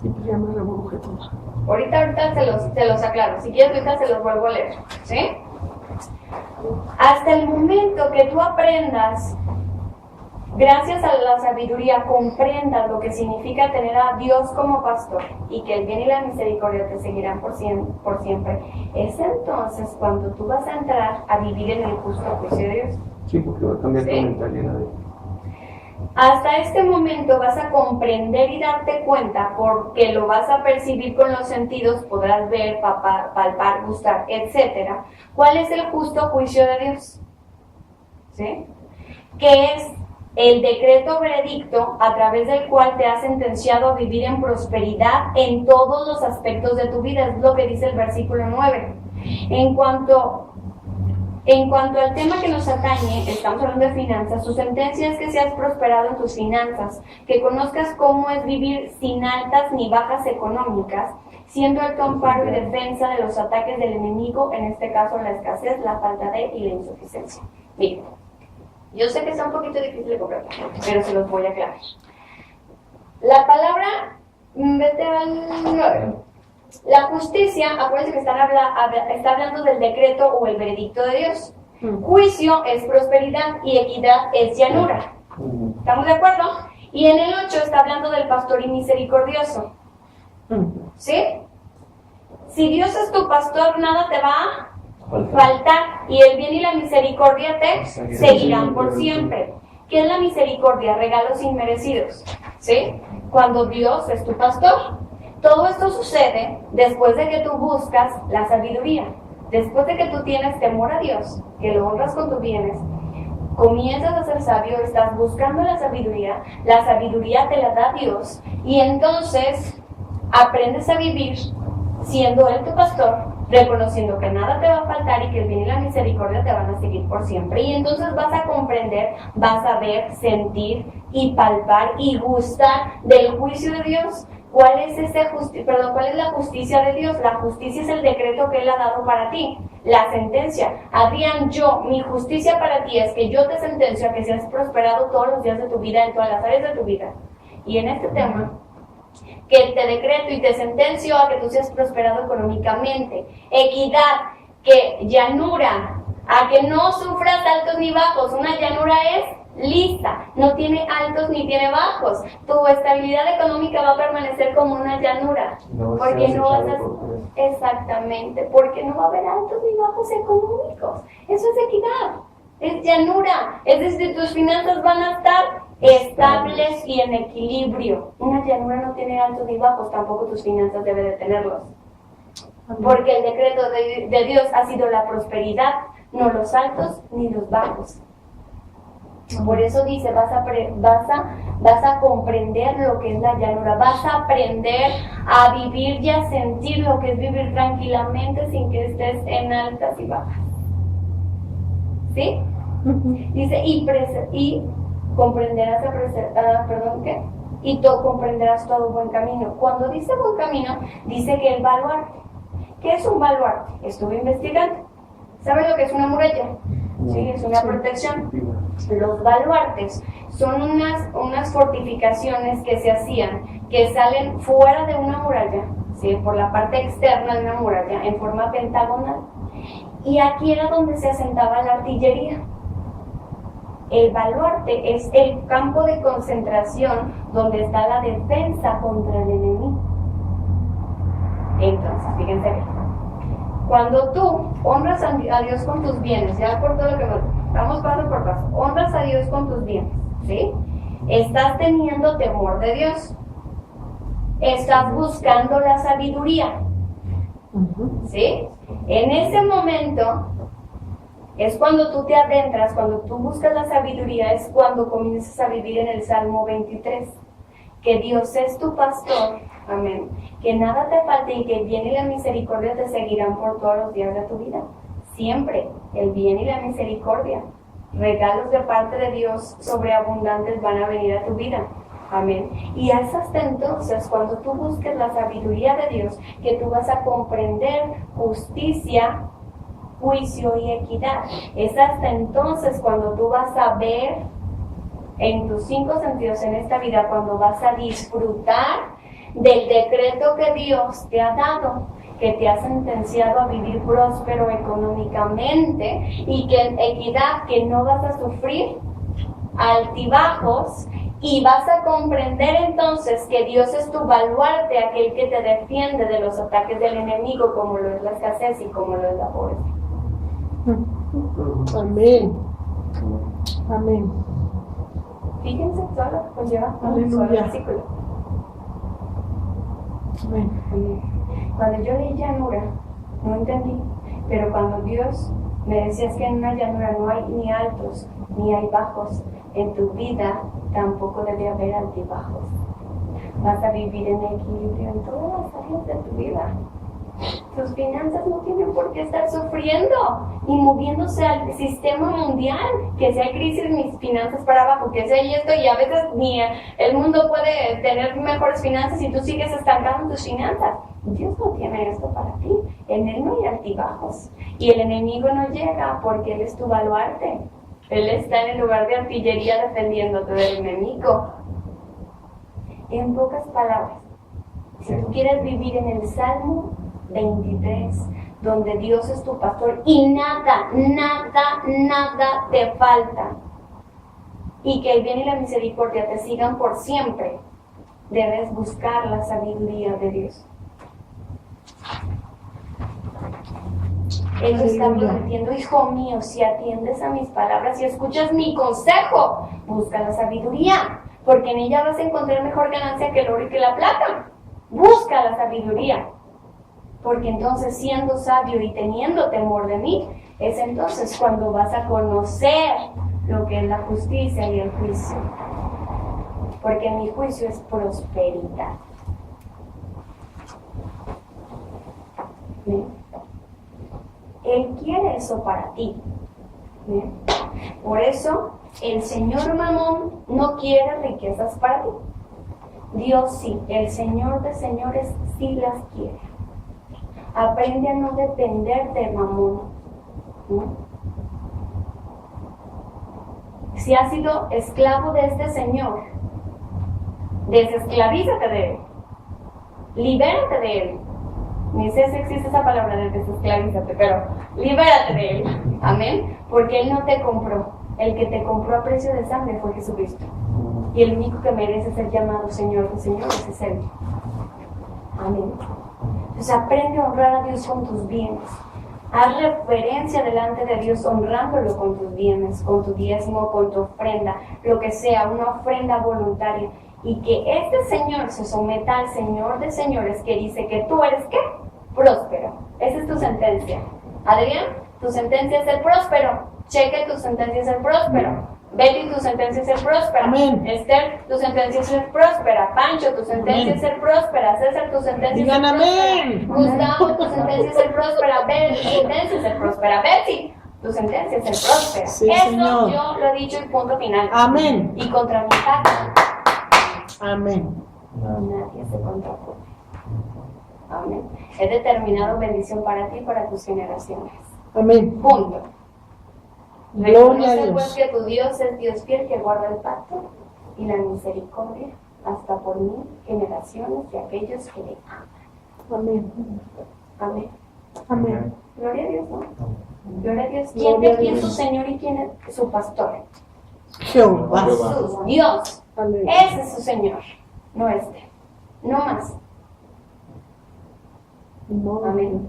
Sí, pues ya me rebujé toda. Ahorita se los aclaro. Si quieres, ahorita se los vuelvo a leer. ¿Sí? Hasta el momento que tú aprendas, gracias a la sabiduría, comprendas lo que significa tener a Dios como pastor y que el bien y la misericordia te seguirán por siempre, es entonces cuando tú vas a entrar a vivir en el justo juicio de Dios. Sí, porque va a cambiar tu mentalidad. Hasta este momento vas a comprender y darte cuenta, porque lo vas a percibir con los sentidos, podrás ver, palpar, gustar, etc. ¿Cuál es el justo juicio de Dios? ¿Sí? ¿Qué es? El decreto veredicto a través del cual te has sentenciado a vivir en prosperidad en todos los aspectos de tu vida, es lo que dice el versículo 9. En cuanto al tema que nos atañe, estamos hablando de finanzas, su sentencia es que seas prosperado en tus finanzas, que conozcas cómo es vivir sin altas ni bajas económicas, siendo el tu amparo y defensa de los ataques del enemigo, en este caso la escasez, la falta de y la insuficiencia. Miren. Yo sé que está un poquito difícil de comprar, pero se los voy a aclarar. La palabra, vete al 9. La justicia, acuérdense que está hablando del decreto o el veredicto de Dios. Juicio es prosperidad y equidad es llanura. ¿Estamos de acuerdo? Y en el 8 está hablando del pastor y misericordioso. ¿Sí? Si Dios es tu pastor, nada te va a faltar, y el bien y la misericordia te seguirán por siempre. ¿Qué es la misericordia? Regalos inmerecidos. ¿Sí? Cuando Dios es tu pastor. Todo esto sucede después de que tú buscas la sabiduría, después de que tú tienes temor a Dios, que lo honras con tus bienes, comienzas a ser sabio, estás buscando la sabiduría te la da Dios, y entonces aprendes a vivir siendo Él tu pastor, reconociendo que nada te va a faltar y que el bien y la misericordia te van a seguir por siempre. Y entonces vas a comprender, vas a ver, sentir y palpar y gustar del juicio de Dios. ¿Cuál es la justicia de Dios? La justicia es el decreto que Él ha dado para ti, la sentencia. Adrián, mi justicia para ti es que yo te sentencio a que seas prosperado todos los días de tu vida, en todas las áreas de tu vida. Y en este tema, que te decreto y te sentencio a que tú seas prosperado económicamente. Equidad, que llanura, a que no sufras altos ni bajos. Una llanura es lisa, no tiene altos ni tiene bajos. Tu estabilidad económica va a permanecer como una llanura, porque no vas a... Exactamente, porque no va a haber altos ni bajos económicos. Eso es equidad, es llanura, es decir, tus finanzas van a estar estables y en equilibrio. Una llanura no tiene altos ni bajos, tampoco tus finanzas deben de tenerlos, porque el decreto de Dios ha sido la prosperidad, no los altos ni los bajos. Por eso dice, vas a comprender lo que es la llanura, vas a aprender a vivir y a sentir lo que es vivir tranquilamente sin que estés en altas y bajas. ¿Sí? Dice, y comprenderás comprenderás todo buen camino. Cuando dice buen camino, dice que el baluarte. ¿Qué es un baluarte? Estuve investigando. ¿Saben lo que es una muralla? Sí, es una protección. Los baluartes son unas fortificaciones que se hacían, que salen fuera de una muralla, ¿sí? Por la parte externa de una muralla, en forma pentagonal. Y aquí era donde se asentaba la artillería. El baluarte es el campo de concentración donde está la defensa contra el enemigo. Entonces, fíjense bien. Cuando tú honras a Dios con tus bienes, ya por todo lo que vamos paso por paso, honras a Dios con tus bienes, ¿sí? Estás teniendo temor de Dios. Estás buscando la sabiduría, ¿sí? En ese momento es cuando tú te adentras, cuando tú buscas la sabiduría, es cuando comienzas a vivir en el Salmo 23, que Dios es tu pastor, amén, que nada te falte y que el bien y la misericordia te seguirán por todos los días de tu vida. Siempre el bien y la misericordia, regalos de parte de Dios sobreabundantes van a venir a tu vida. Amén. Y es hasta entonces, cuando tú busques la sabiduría de Dios, que tú vas a comprender justicia, juicio y equidad. Es hasta entonces cuando tú vas a ver en tus 5 sentidos en esta vida, cuando vas a disfrutar del decreto que Dios te ha dado, que te ha sentenciado a vivir próspero económicamente y que en equidad, que no vas a sufrir altibajos, y vas a comprender entonces que Dios es tu baluarte, aquel que te defiende de los ataques del enemigo, como lo es la escasez y como lo es la pobreza. Amén. Amén. Fíjense todo lo que conlleva un solo versículo. Amén. Cuando yo leí llanura, no entendí, pero cuando Dios me decía que en una llanura no hay ni altos ni hay bajos, en tu vida tampoco debe haber altibajos. Vas a vivir en equilibrio en todas las áreas de tu vida. Tus finanzas no tienen por qué estar sufriendo y moviéndose al sistema mundial, que si hay crisis, mis finanzas para abajo, que si hay esto, y a veces ni el mundo puede tener mejores finanzas y tú sigues estancado en tus finanzas. Dios no tiene esto para ti. En Él no hay altibajos y el enemigo no llega porque Él es tu baluarte. Él está en el lugar de artillería defendiéndote del enemigo. En pocas palabras, si tú quieres vivir en el Salmo 23, donde Dios es tu pastor y nada te falta, y que el bien y la misericordia te sigan por siempre, debes buscar la sabiduría de Dios. Él lo está prometiendo: hijo mío, si atiendes a mis palabras y escuchas mi consejo, busca la sabiduría, porque en ella vas a encontrar mejor ganancia que el oro y que la plata. Busca la sabiduría, porque entonces, siendo sabio y teniendo temor de mí, es entonces cuando vas a conocer lo que es la justicia y el juicio, porque mi juicio es prosperidad. ¿Sí? Él quiere eso para ti. ¿Bien? Por eso, el Señor Mamón no quiere riquezas para ti. Dios sí, el Señor de señores sí las quiere. Aprende a no depender de Mamón. ¿No? Si has sido esclavo de este Señor, desesclavízate de Él. Libérate de Él. Ni sé si existe esa palabra de desesclavízate, pero libérate de Él. Amén. Porque Él no te compró. El que te compró a precio de sangre fue Jesucristo. Y el único que merece ser llamado Señor de señores es Él. Amén. Entonces aprende a honrar a Dios con tus bienes. Haz referencia delante de Dios honrándolo con tus bienes, con tu diezmo, con tu ofrenda, lo que sea, una ofrenda voluntaria. Y que este Señor se someta al Señor de señores que dice que tú eres ¿qué? Próspero. Esa es tu sentencia. Adrián, tu sentencia es ser próspero. Cheque, tu sentencia es ser próspero. Betty, tu sentencia es ser próspera. Amén. Esther, tu sentencia es ser próspera. Pancho, tu sentencia es ser próspera. César, tu sentencia es ser amén. próspera. Gustavo, tu sentencia es ser próspera. Betty, tu sentencia es ser próspera. Betsy, tu sentencia es ser próspera. Sí, eso Señor. yo lo he dicho y punto final. Amén. Y contra mi pacto Amén. nadie se contrapone. Amén. He determinado bendición para ti y para tus generaciones. Amén. Punto. Gloria a Reconoce pues Dios. que tu Dios es Dios fiel que guarda el pacto y la misericordia hasta por 1000 generaciones de aquellos que le aman. Amén. Amén. Amén. Gloria a Dios, ¿no? Gloria a Dios. ¿Quién Gloria a es su Dios. Señor y quién es su pastor? Jehová. Jesús, Dios. Amén. Ese es su Señor, no este. No más. Amén.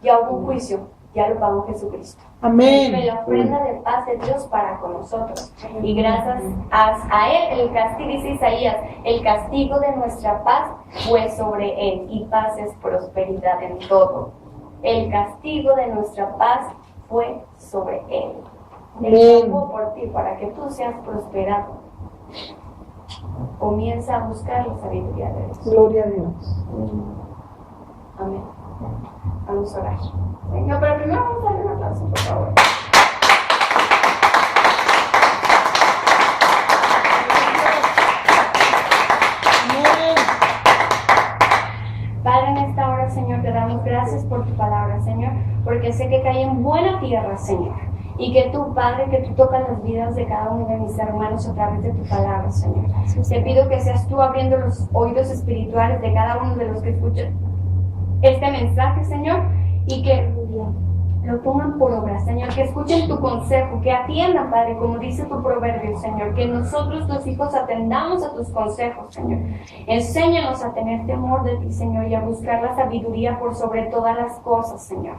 Ya hubo un juicio, ya lo pagó Jesucristo. Amén. La ofrenda de paz de Dios para con nosotros. Y gracias a Él, el castigo, dice Isaías, el castigo de nuestra paz fue sobre Él. Y paz es prosperidad en todo. El castigo de nuestra paz fue sobre Él. Él pagó por ti para que tú seas prosperado. Comienza a buscar la sabiduría de Dios. Gloria a Dios. Amén. Vamos a orar. No, pero primero vamos a darle un aplauso, por favor. Amén. Padre, en esta hora, Señor, te damos gracias por tu palabra, Señor, porque sé que cae en buena tierra, Señor. Y que tú, Padre, que tú tocas las vidas de cada uno de mis hermanos a través de tu palabra, Señor. Te pido que seas tú abriendo los oídos espirituales de cada uno de los que escuchan este mensaje, Señor, y que lo pongan por obra, Señor, que escuchen tu consejo, que atiendan, Padre, como dice tu proverbio, Señor, que nosotros, tus hijos, atendamos a tus consejos, Señor. Enséñanos a tener temor de ti, Señor, y a buscar la sabiduría por sobre todas las cosas, Señor.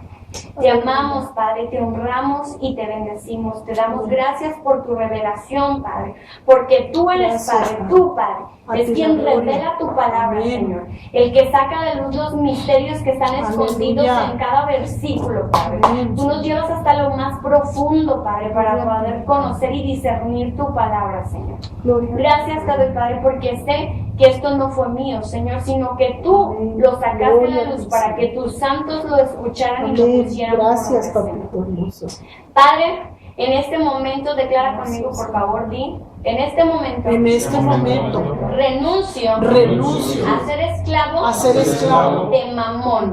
Te amamos, Padre, te honramos y te bendecimos. Te damos gracias por tu revelación, Padre, porque tú eres Padre, tú, Padre, es quien revela tu palabra, Señor. El que saca de luz los misterios que están escondidos en cada versículo, Padre. Tú nos llevas hasta lo más profundo, Padre, para poder conocer y discernir tu palabra, Señor. Gracias, Padre, porque sé que esto no fue mío, Señor, sino que tú lo sacaste de la luz para que tus santos lo escucharan y lo pusieran por obra, Gracias, Señor. papito hermoso. Padre, en este momento declara conmigo, por favor, di, en este momento renuncio a ser esclavo de mamón,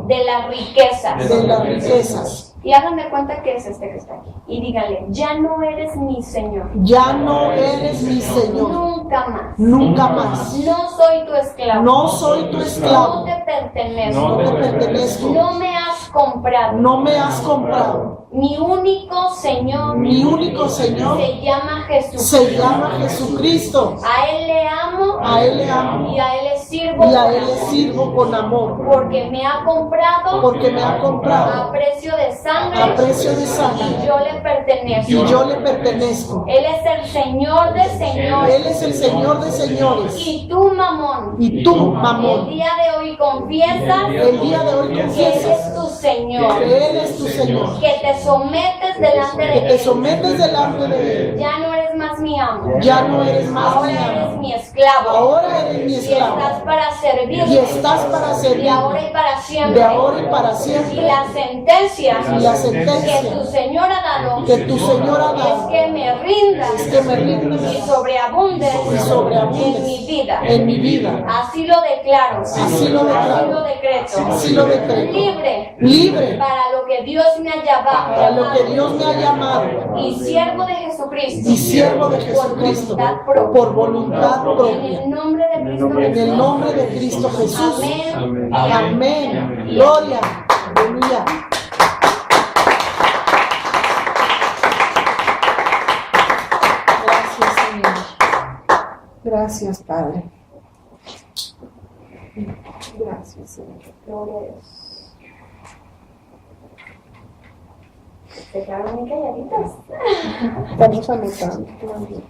de las riquezas. Y hagan de cuenta que es este que está aquí. Y díganle, ya no eres mi Señor. Ya no eres mi Señor. Nunca más. Nunca más. No soy tu esclavo. No soy tu esclavo. No te pertenezco. No te pertenezco. No me has comprado. No me has comprado. Mi único Señor. Mi único Señor se llama Jesús. se llama Jesucristo. A Él le amo. A Él le amo. Y a Él le sirvo. Y a Él le sirvo con amor. Porque me ha comprado. Porque me ha comprado. A precio de sangre. A precio de sangre. Y yo le pertenezco. Y yo le pertenezco. Él es el Señor de señores. Él es el Señor de señores. Y tú, mamón. Y tú, El mamón. día de hoy confiesas. El día de hoy Que Él confiesas es tu Señor. que Él es tu Señor. Que te sometes delante Que de te Él. sometes delante de Él. Ya no eres más más mi amo. Ya no eres más Ahora mi eres amo. mi esclavo. Ahora eres mi Y esclavo. estás para servirme. Y estás para De servir. ahora y para siempre. De ahora y para Y siempre. la sentencia Y la que sentencia tu Señor ha dado que tu Señor ha es dado que me rindas es que me rindas y sobreabundes y sobreabundes en mi vida. en mi vida. Así lo declaro. Así lo declaro. Así lo decreto. Así lo decreto. Libre. Libre Para lo que Dios me ha llamado. para lo que Dios me ha llamado. Y siervo de Jesucristo. Y siervo de Jesucristo por voluntad En propia. el nombre de Cristo En el Jesús. nombre de Cristo Jesús. Amén. Amén. Gloria. Aleluya. Gracias, Señor. Gracias, Padre. Gracias, Señor. Gloria a Dios. Se quedaron muy calladitos. Estamos anotando.